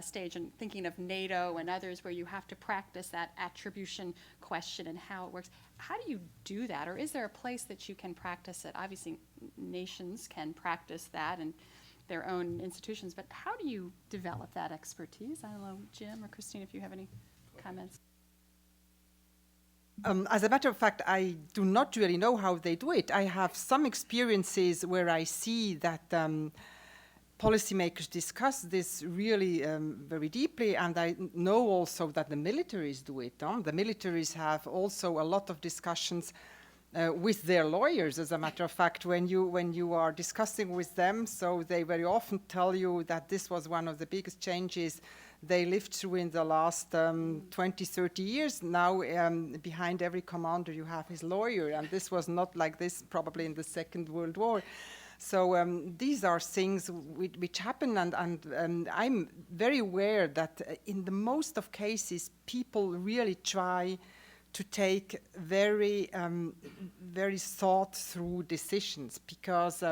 stage, and thinking of NATO and others where you have to practice that attribution question and how it works. How do you do that? Or is there a place that you can practice it? Obviously, nations can practice that and their own institutions, but how do you develop that expertise? I don't know, Jim or Christine, if you have any comments. As a matter of fact, I do not really know how they do it. I have some experiences where I see that policymakers discuss this really very deeply, and I know also that the militaries do it. The militaries have also a lot of discussions with their lawyers, as a matter of fact, when you are discussing with them. So they very often tell you that this was one of the biggest changes they lived through in the last 20, 30 years. Now, behind every commander, you have his lawyer, and this was not like this probably in the Second World War. So these are things which happen, and I'm very aware that in the most of cases, people really try to take very, very thought-through decisions, because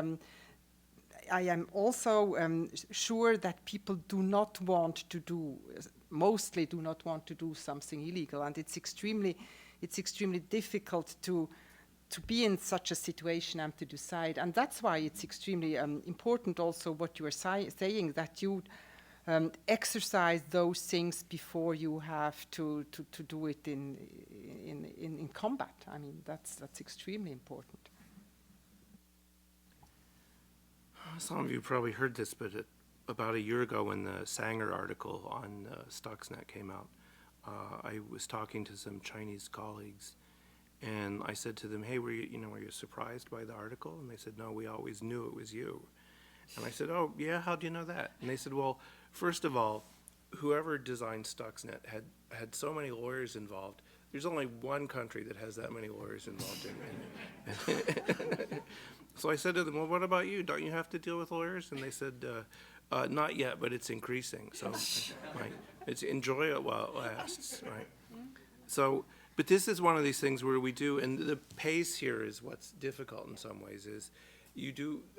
I am also sure that people do not want to do, mostly do not want to do something illegal, and it's extremely difficult to be in such a situation and to decide. And that's why it's extremely important also what you are saying, that you exercise those things before you have to do it in combat. I mean, that's extremely important. Some of you probably heard this, but about a year ago when the Sanger article on Stuxnet came out, I was talking to some Chinese colleagues, and I said to them, hey, were you surprised by the article? And they said, no, we always knew it was you. And I said, oh, yeah, how do you know that? And they said, well, first of all, whoever designed Stuxnet had so many lawyers involved. There's only one country that has that many lawyers involved in it. So I said to them, well, what about you? Don't you have to deal with lawyers? And they said, not yet, but it's increasing. So right, it's enjoy it while it lasts, right? So, but this is one of these things where we do, and the pace here is what's difficult in some ways, is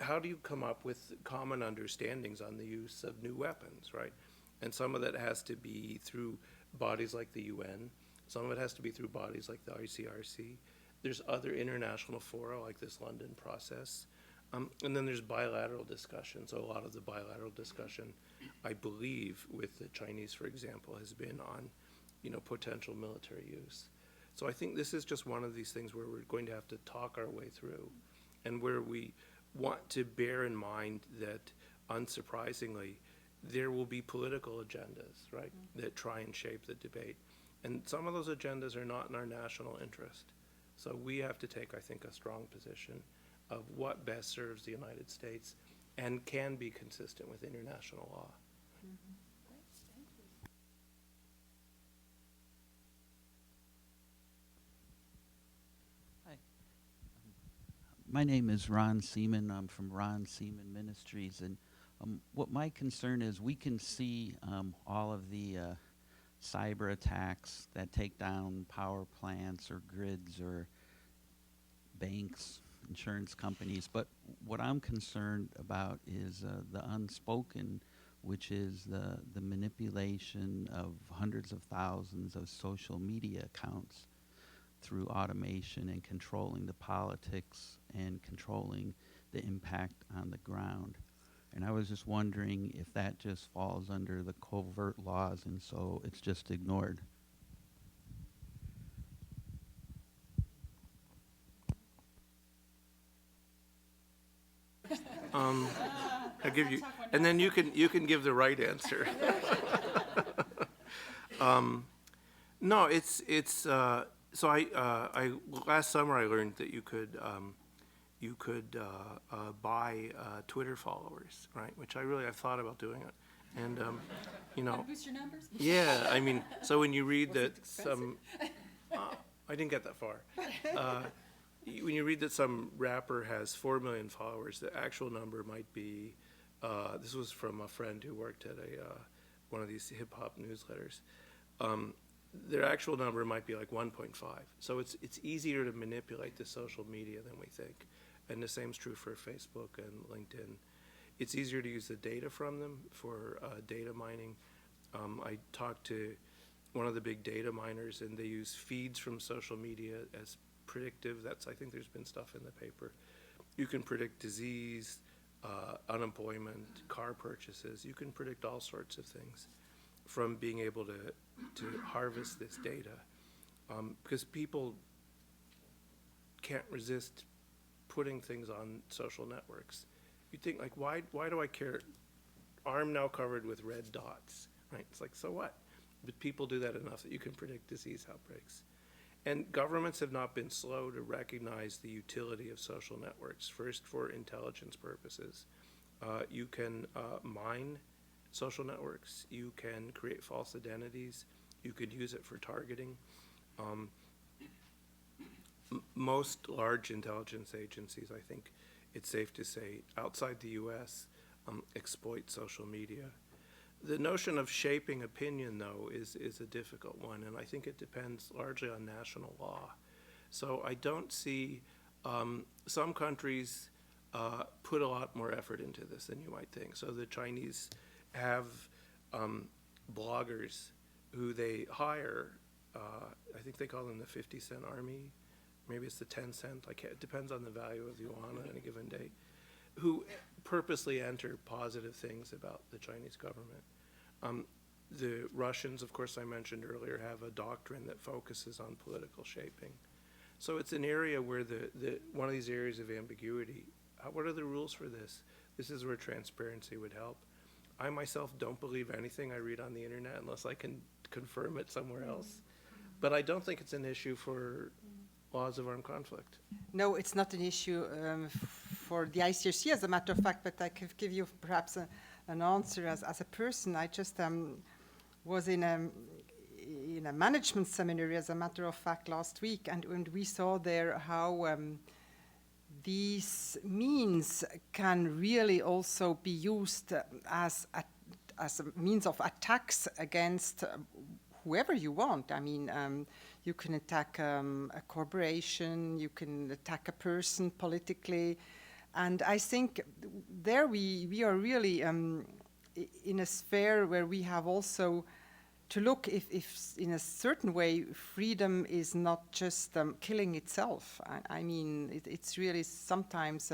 how do you come up with common understandings on the use of new weapons, right? And some of that has to be through bodies like the UN. Some of it has to be through bodies like the ICRC. There's other international fora like this London process. And then there's bilateral discussion. So a lot of the bilateral discussion, I believe, with the Chinese, for example, has been on, potential military use. So I think this is just one of these things where we're going to have to talk our way through, and where we want to bear in mind that, unsurprisingly, there will be political agendas, right, that try and shape the debate. And some of those agendas are not in our national interest. So we have to take, I think, a strong position of what best serves the United States and can be consistent with international law. Hi. My name is Ron Seaman. I'm from Ron Seaman Ministries. And what my concern is, we can see all of the cyber attacks that take down power plants or grids or banks, insurance companies. But what I'm concerned about is the unspoken, which is the manipulation of hundreds of thousands of social media accounts through automation and controlling the politics and controlling the impact on the ground. And I was just wondering if that just falls under the covert laws, and so it's just ignored. I'll give you, and then you can give the right answer. No, it's so I last summer I learned that you could buy Twitter followers, right? Which I've thought about doing it, and Boost your numbers? yeah, I mean, so when you read that I didn't get that far. When you read that some rapper has 4 million followers, the actual number might be, this was from a friend who worked at one of these hip-hop newsletters. their actual number might be like 1.5. So it's easier to manipulate the social media than we think. And the same is true for Facebook and LinkedIn. It's easier to use the data from them for data mining. I talked to one of the big data miners, and they use feeds from social media as predictive. I think there's been stuff in the paper. You can predict disease, unemployment, car purchases. You can predict all sorts of things from being able to harvest this data, because people can't resist putting things on social networks. You think, like, why do I care? Arm now covered with red dots, right? It's like, so what? But people do that enough that you can predict disease outbreaks. And governments have not been slow to recognize the utility of social networks, first for intelligence purposes. You can mine social networks. You can create false identities. You could use it for targeting. Most large intelligence agencies, I think it's safe to say, outside the US, exploit social media. The notion of shaping opinion, though, is a difficult one, and I think it depends largely on national law. So I don't see some countries put a lot more effort into this than you might think. So the Chinese have bloggers who they hire. I think they call them the 50-cent army. Maybe it's the 10-cent. It depends on the value of the yuan on any given day, who purposely enter positive things about the Chinese government. The Russians, of course, I mentioned earlier, have a doctrine that focuses on political shaping. So it's an area where one of these areas of ambiguity. What are the rules for this? This is where transparency would help. I myself don't believe anything I read on the internet unless I can confirm it somewhere else. But I don't think it's an issue for laws of armed conflict. No, it's not an issue for the ICRC, as a matter of fact, but I could give you perhaps an answer as a person. I just was in a management seminary, as a matter of fact, last week, and we saw there how these means can really also be used as a means of attacks against whoever you want. I mean, you can attack a corporation, you can attack a person politically, and I think there we are really in a sphere where we have also to look if in a certain way freedom is not just killing itself. I mean, it's really sometimes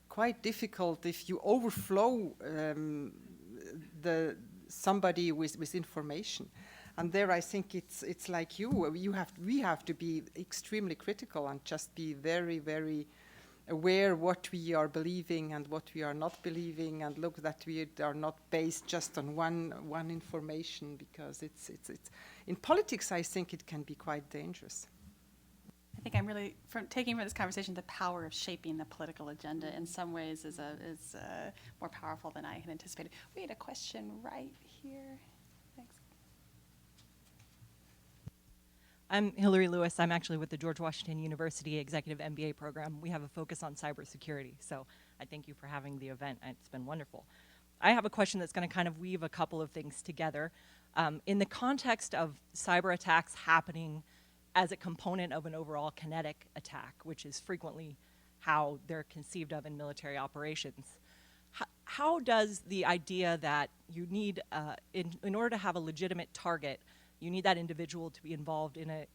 quite difficult if you overflow somebody with information. And there, I think it's like we have to be extremely critical and just be very, very aware what we are believing and what we are not believing, and look that we are not based just on one information, because it's in politics, I think it can be quite dangerous. I think I'm really taking from this conversation the power of shaping the political agenda in some ways is more powerful than I had anticipated. We had a question right here. Thanks. I'm Hillary Lewis. I'm actually with the George Washington University Executive MBA program. We have a focus on cybersecurity, so I thank you for having the event. It's been wonderful. I have a question that's going to kind of weave a couple of things together. In the context of cyber attacks happening as a component of an overall kinetic attack, which is frequently how they're conceived of in military operations, how does the idea that you need, in order to have a legitimate target, you need that individual to be involved in a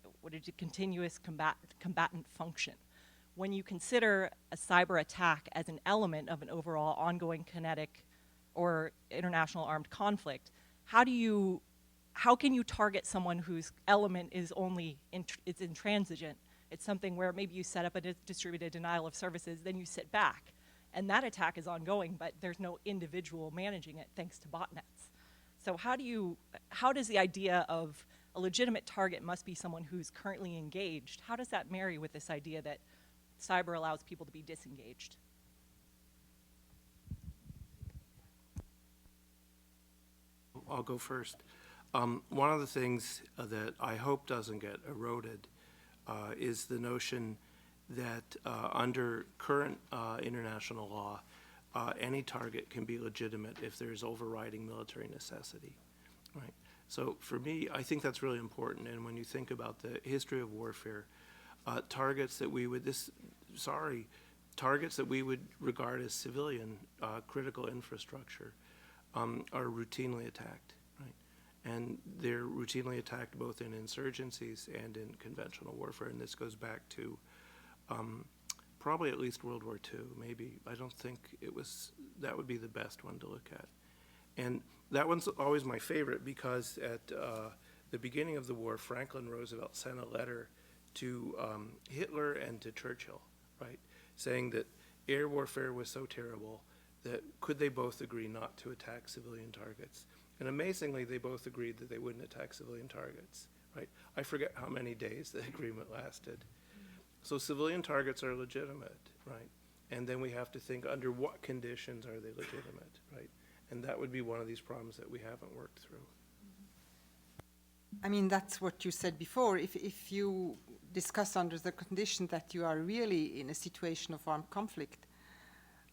continuous combatant function? When you consider a cyber attack as an element of an overall ongoing kinetic or international armed conflict, how can you target someone whose element is only it's intransigent? It's something where maybe you set up a distributed denial of services, then you sit back, and that attack is ongoing, but there's no individual managing it thanks to botnets. So how does the idea of a legitimate target must be someone who's currently engaged, how does that marry with this idea that cyber allows people to be disengaged? I'll go first. One of the things that I hope doesn't get eroded is the notion that under current international law, any target can be legitimate if there's overriding military necessity, right? So for me, I think that's really important. And when you think about the history of warfare, targets that we would regard as civilian critical infrastructure are routinely attacked, right? And they're routinely attacked both in insurgencies and in conventional warfare. And this goes back to probably at least World War II, maybe. I don't think that would be the best one to look at. And that one's always my favorite because at the beginning of the war, Franklin Roosevelt sent a letter to Hitler and to Churchill, right, saying that air warfare was so terrible that could they both agree not to attack civilian targets? And amazingly, they both agreed that they wouldn't attack civilian targets, right? I forget how many days the agreement lasted. So civilian targets are legitimate, right? And then we have to think under what conditions are they legitimate, right? And that would be one of these problems that we haven't worked through. I mean, that's what you said before. If you discuss under the condition that you are really in a situation of armed conflict,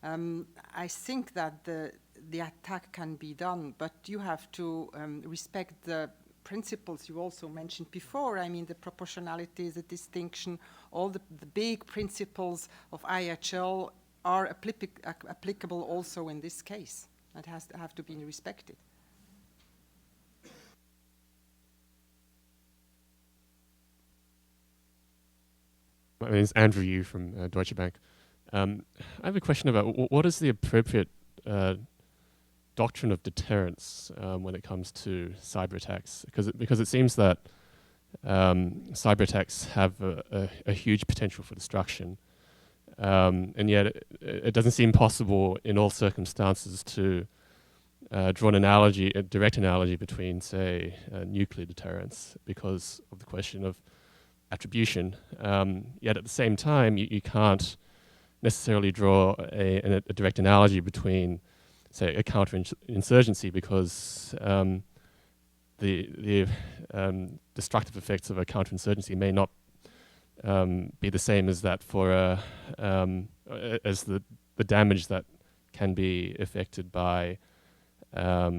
I think that the attack can be done, but you have to respect the principles you also mentioned before. I mean, the proportionality, the distinction, all the big principles of IHL are applicable also in this case. That have to be respected. My name is Andrew Yu from Deutsche Bank. I have a question about what is the appropriate doctrine of deterrence when it comes to cyber attacks? Because it seems that cyber attacks have a huge potential for destruction, and yet it doesn't seem possible in all circumstances to draw an analogy, a direct analogy between, say, nuclear deterrence because of the question of attribution. Yet at the same time, you can't necessarily draw a direct analogy between, say, a counterinsurgency because the destructive effects of a counterinsurgency may not be the same as that for as the damage that can be affected by a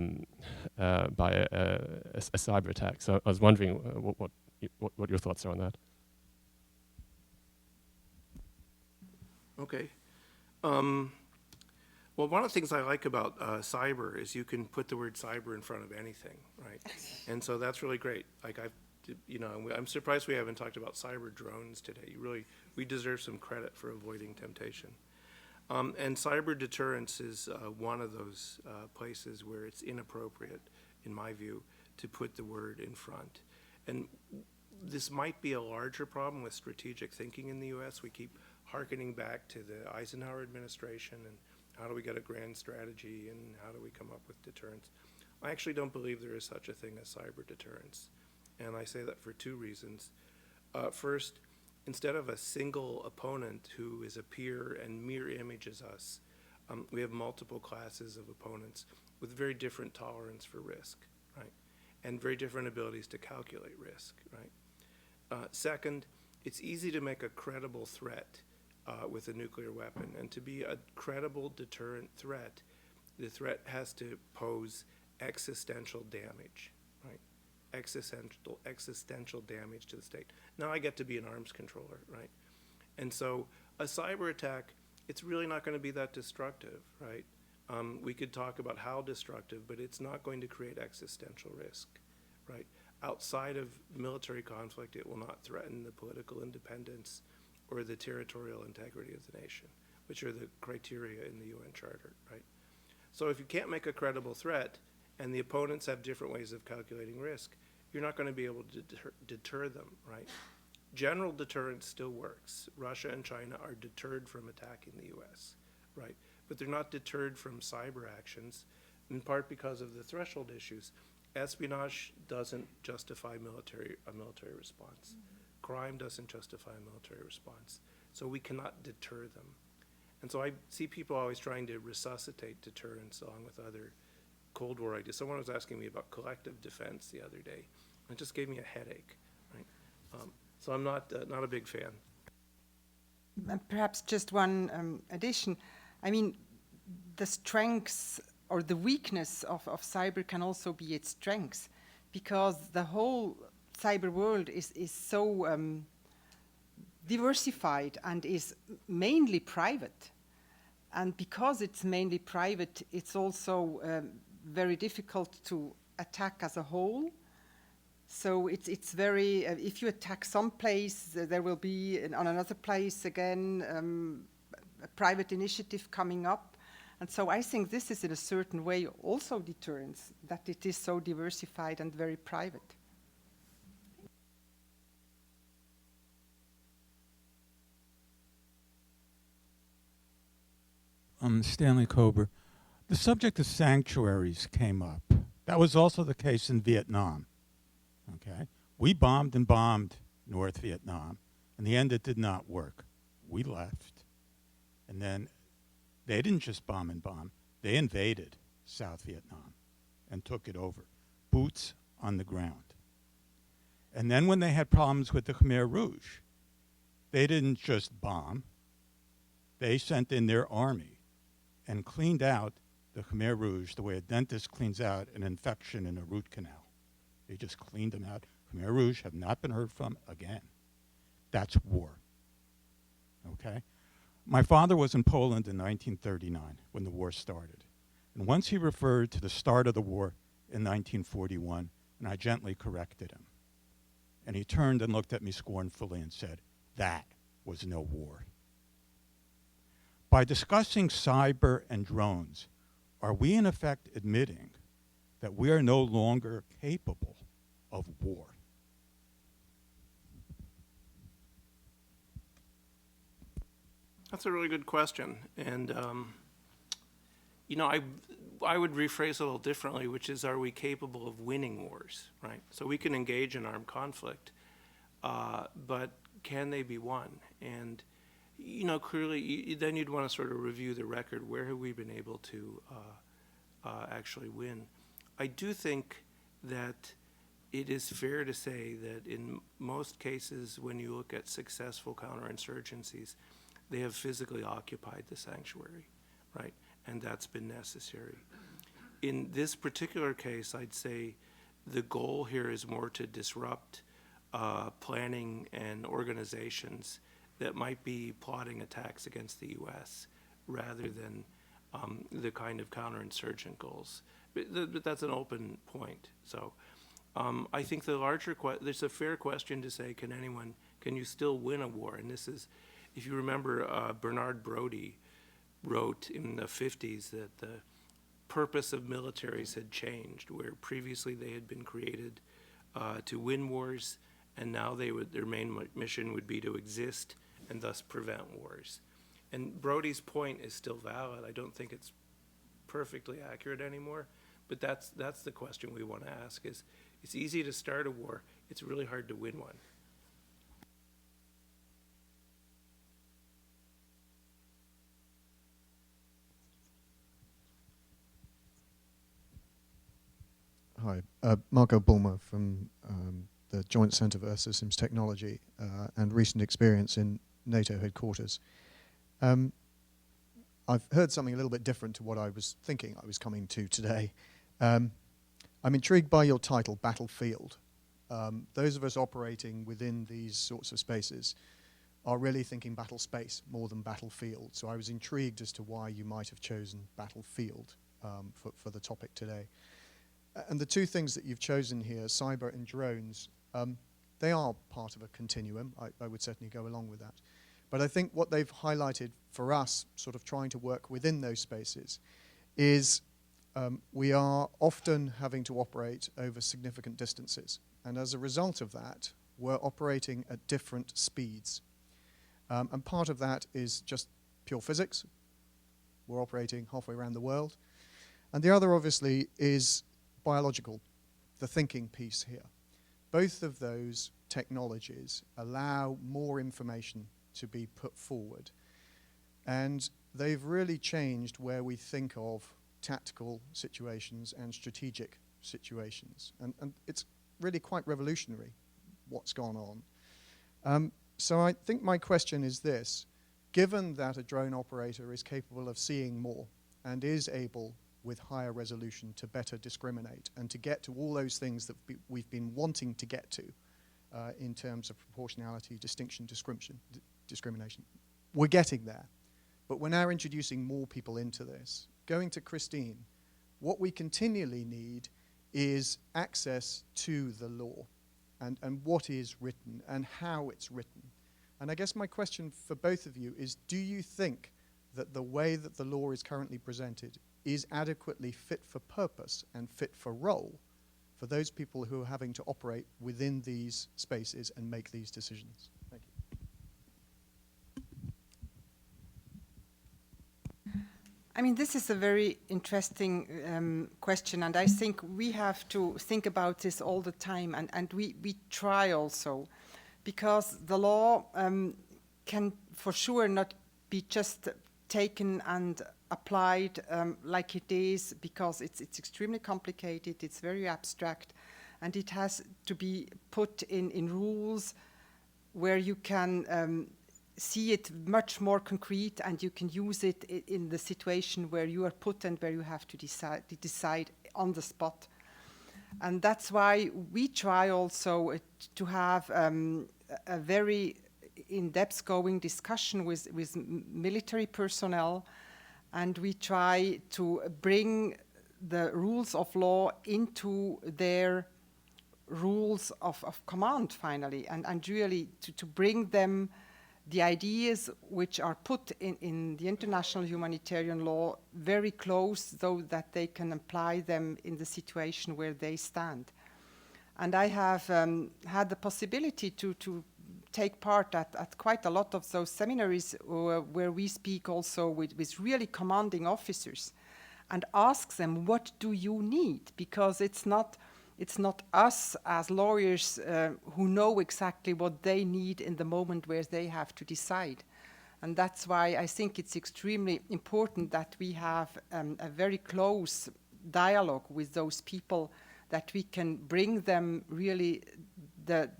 cyber attack. So I was wondering what your thoughts are on that. Okay. Well, one of the things I like about cyber is you can put the word cyber in front of anything, right? And so that's really great. Like I'm surprised we haven't talked about cyber drones today. We deserve some credit for avoiding temptation. And cyber deterrence is one of those places where it's inappropriate, in my view, to put the word in front. And this might be a larger problem with strategic thinking in the U.S. We keep hearkening back to the Eisenhower administration and how do we get a grand strategy and how do we come up with deterrence. I actually don't believe there is such a thing as cyber deterrence. And I say that for two reasons. First, instead of a single opponent who is a peer and mirror images us, we have multiple classes of opponents with very different tolerance for risk, right? And very different abilities to calculate risk, right? Second, it's easy to make a credible threat with a nuclear weapon. And to be a credible deterrent threat, the threat has to pose existential damage, right? Existential damage to the state. Now I get to be an arms controller, right? And so a cyber attack, it's really not going to be that destructive, right? We could talk about how destructive, but it's not going to create existential risk, right? Outside of military conflict, it will not threaten the political independence or the territorial integrity of the nation, which are the criteria in the UN Charter, right? So if you can't make a credible threat and the opponents have different ways of calculating risk, you're not going to be able to deter them, right? General deterrence still works. Russia and China are deterred from attacking the US, right? But they're not deterred from cyber actions, in part because of the threshold issues. Espionage doesn't justify a military response. Crime doesn't justify a military response. So we cannot deter them. And so I see people always trying to resuscitate deterrence along with other Cold War ideas. Someone was asking me about collective defense the other day. It just gave me a headache, right? So I'm not a big fan. And perhaps just one addition. I mean, the strengths or the weakness of cyber can also be its strengths, because the whole cyber world is so diversified and is mainly private. And because it's mainly private, it's also very difficult to attack as a whole. So it's very, if you attack some place, there will be on another place again a private initiative coming up. And so I think this is in a certain way also deterrence, that it is so diversified and very private. Stanley Kober. The subject of sanctuaries came up. That was also the case in Vietnam. Okay, we bombed and bombed North Vietnam. In the end, it did not work. We left, and then they didn't just bomb and bomb. They invaded South Vietnam and took it over, boots on the ground. And then when they had problems with the Khmer Rouge, they didn't just bomb. They sent in their army and cleaned out the Khmer Rouge the way a dentist cleans out an infection in a root canal. They just cleaned them out. Khmer Rouge have not been heard from again. That's war. Okay? My father was in Poland in 1939 when the war started. And once he referred to the start of the war in 1941, and I gently corrected him. And he turned and looked at me scornfully and said, "That was no war." By discussing cyber and drones, are we in effect admitting that we are no longer capable of war? That's a really good question. And, you know, I would rephrase it a little differently, which is, are we capable of winning wars, right? So we can engage in armed conflict, but can they be won? And, you know, clearly, then you'd want to sort of review the record. Where have we been able to actually win? I do think that it is fair to say that in most cases, when you look at successful counterinsurgencies, they have physically occupied the sanctuary, right? And that's been necessary. In this particular case, I'd say the goal here is more to disrupt planning and organizations that might be plotting attacks against the U.S. rather than the kind of counterinsurgent goals. But that's an open point. So I think the larger there's a fair question to say, can you still win a war? And this is, if you remember, Bernard Brodie wrote in the 50s that the purpose of militaries had changed, where previously they had been created to win wars, and now their main mission would be to exist and thus prevent wars. And Brodie's point is still valid. I don't think it's perfectly accurate anymore, but that's the question we want to ask. Is it's easy to start a war, it's really hard to win one. Hi, Marco Bulmer from the Joint Centre for Earth Systems Technology and recent experience in NATO headquarters. I've heard something a little bit different to what I was thinking I was coming to today. I'm intrigued by your title, Battlefield. Those of us operating within these sorts of spaces are really thinking battle space more than battlefield. So I was intrigued as to why you might have chosen battlefield for the topic today. And the two things that you've chosen here, cyber and drones, they are part of a continuum. I would certainly go along with that. But I think what they've highlighted for us, sort of trying to work within those spaces, is we are often having to operate over significant distances. And as a result of that, we're operating at different speeds. And part of that is just pure physics. We're operating halfway around the world. And the other, obviously, is biological, the thinking piece here. Both of those technologies allow more information to be put forward. And they've really changed where we think of tactical situations and strategic situations. And it's really quite revolutionary what's gone on. So I think my question is this: given that a drone operator is capable of seeing more and is able with higher resolution to better discriminate and to get to all those things that we've been wanting to get to in terms of proportionality, distinction, discrimination. We're getting there, but we're now introducing more people into this. Going to Christine, what we continually need is access to the law and what is written and how it's written. And I guess my question for both of you is, do you think that the way that the law is currently presented is adequately fit for purpose and fit for role for those people who are having to operate within these spaces and make these decisions? Thank you. I mean, this is a very interesting question, and I think we have to think about this all the time, and we try also, because the law can for sure not be just taken and applied like it is, because it's extremely complicated, it's very abstract, and it has to be put in rules where you can see it much more concrete, and you can use it in the situation where you are put and where you have to decide on the spot. And that's why we try also to have a very in-depth going discussion with military personnel, and we try to bring the rules of law into their rules of command finally, and really to bring them the ideas which are put in the international humanitarian law very close, so that they can apply them in the situation where they stand. And I have had the possibility to take part at quite a lot of those seminaries where we speak also with really commanding officers and ask them, what do you need? Because it's not us as lawyers who know exactly what they need in the moment where they have to decide. And that's why I think it's extremely important that we have a very close dialogue with those people, that we can bring them really the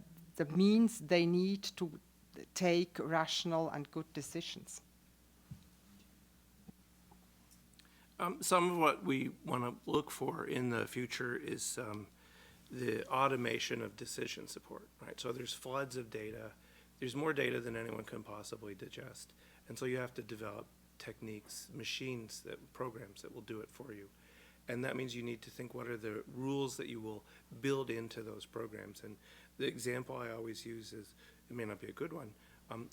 means they need to take rational and good decisions. Some of what we want to look for in the future is the automation of decision support, right? So there's floods of data. There's more data than anyone can possibly digest. And so you have to develop techniques, machines, programs that will do it for you. And that means you need to think, what are the rules that you will build into those programs? And the example I always use is, it may not be a good one,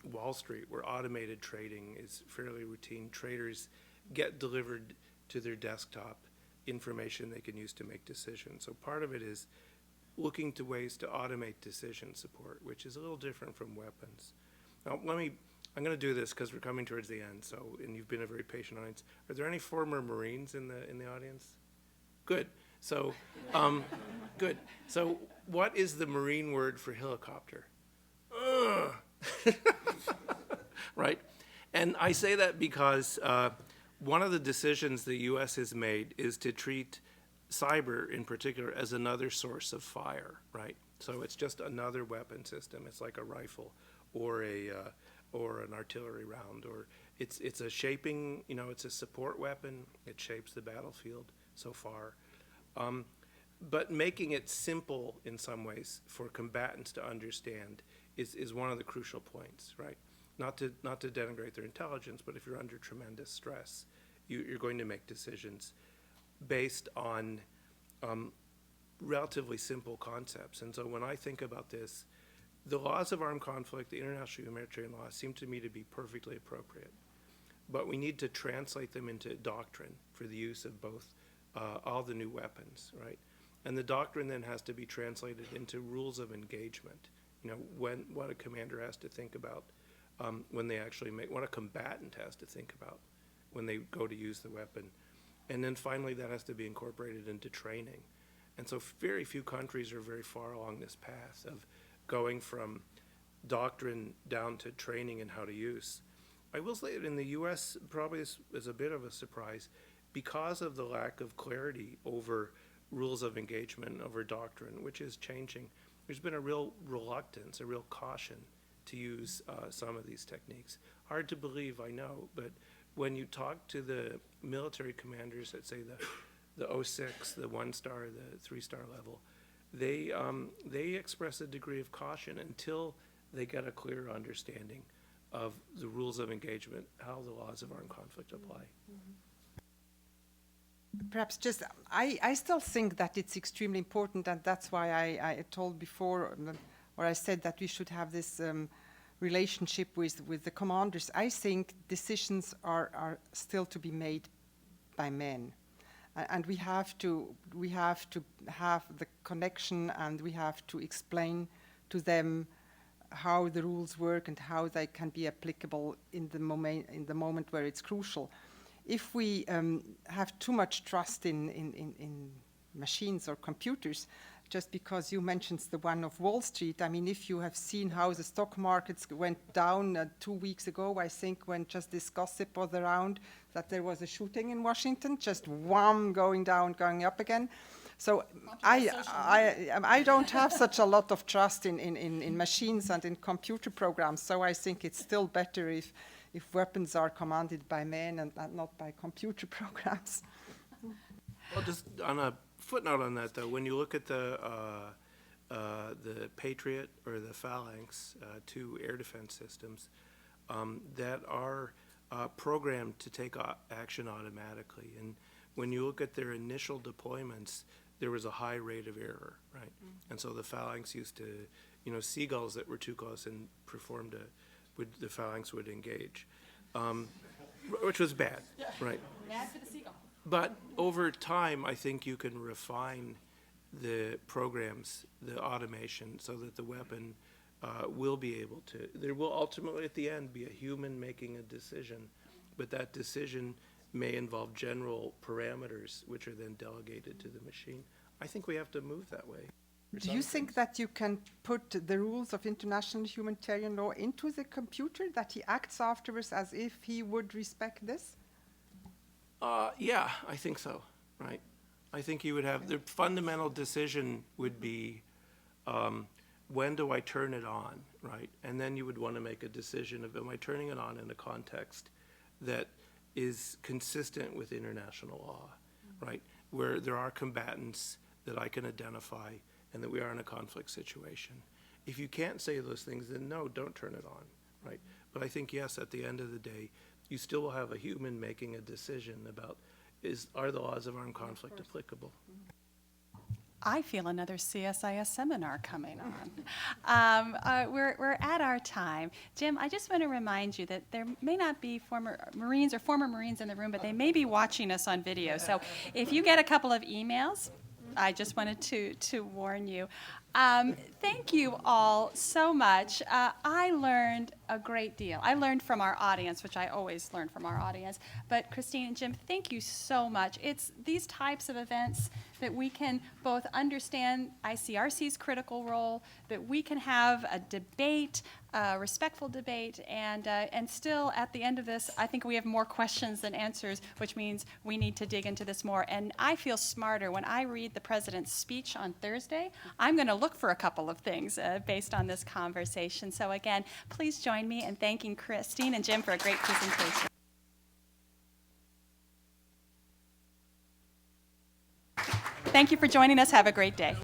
Wall Street, where automated trading is fairly routine. Traders get delivered to their desktop information they can use to make decisions. So part of it is looking to ways to automate decision support, which is a little different from weapons. Now, I'm going to do this because we're coming towards the end, and you've been a very patient audience. Are there any former Marines in the audience? Good. So, good. So, what is the Marine word for helicopter? Right? And I say that because one of the decisions the U.S. has made is to treat cyber in particular as another source of fire, right? So it's just another weapon system. It's like a rifle or an artillery round, or it's a shaping, it's a support weapon. It shapes the battlefield so far. But making it simple in some ways for combatants to understand is one of the crucial points, right? Not to denigrate their intelligence, but if you're under tremendous stress, you're going to make decisions based on relatively simple concepts. And so when I think about this, the laws of armed conflict, the international humanitarian laws, seem to me to be perfectly appropriate. But we need to translate them into doctrine for the use of both all the new weapons, right? And the doctrine then has to be translated into rules of engagement. What a commander has to think about when they actually what a combatant has to think about when they go to use the weapon. And then finally, that has to be incorporated into training. And so very few countries are very far along this path of going from doctrine down to training and how to use. I will say that in the U.S., probably this is a bit of a surprise, because of the lack of clarity over rules of engagement, over doctrine, which is changing. There's been a real reluctance, a real caution to use some of these techniques. Hard to believe, I know, but when you talk to the military commanders at, say, the 06, the 1-star, the 3-star level, they express a degree of caution until they get a clear understanding of the rules of engagement, how the laws of armed conflict apply. Perhaps just, I still think that it's extremely important, and that's why I told before, or I said that we should have this relationship with the commanders. I think decisions are still to be made by men. And we have to have the connection, and we have to explain to them how the rules work and how they can be applicable in the moment where it's crucial. If we have too much trust in machines or computers, just because you mentioned the one of Wall Street, I mean, if you have seen how the stock markets went down 2 weeks ago, I think, when just this gossip was around that there was a shooting in Washington, just wham, going down, going up again. So I don't have such a lot of trust in machines and in computer programs, so I think it's still better if weapons are commanded by men and not by computer programs. Well, just on a footnote on that, though, when you look at the Patriot or the Phalanx, 2 air defense systems that are programmed to take action automatically, and when you look at their initial deployments, there was a high rate of error, right? And so the Phalanx used to, seagulls that were too close and the Phalanx would engage, which was bad, right? Bad for the seagull. But over time, I think you can refine the programs, the automation, so that the weapon will be able to, there will ultimately at the end be a human making a decision, but that decision may involve general parameters which are then delegated to the machine. I think we have to move that way. Do you think that you can put the rules of international humanitarian law into the computer, that he acts afterwards as if he would respect this? Yeah, I think so, right? I think you would have, the fundamental decision would be, when do I turn it on, right? And then you would want to make a decision of, am I turning it on in a context that is consistent with international law, right? Where there are combatants that I can identify and that we are in a conflict situation. If you can't say those things, then no, don't turn it on, right? But I think, yes, at the end of the day, you still will have a human making a decision about, are the laws of armed conflict applicable? I feel another CSIS seminar coming on. We're at our time. Jim, I just want to remind you that there may not be former Marines in the room, but they may be watching us on video. So if you get a couple of emails, I just wanted to warn you. Thank you all so much. I learned a great deal. I learned from our audience, which I always learn from our audience. But Christine and Jim, thank you so much. It's these types of events that we can both understand ICRC's critical role, that we can have a debate, a respectful debate, and still at the end of this, I think we have more questions than answers, which means we need to dig into this more. And I feel smarter when I read the president's speech on Thursday. I'm going to look for a couple of things based on this conversation. So again, please join me in thanking Christine and Jim for a great presentation. Thank you for joining us. Have a great day.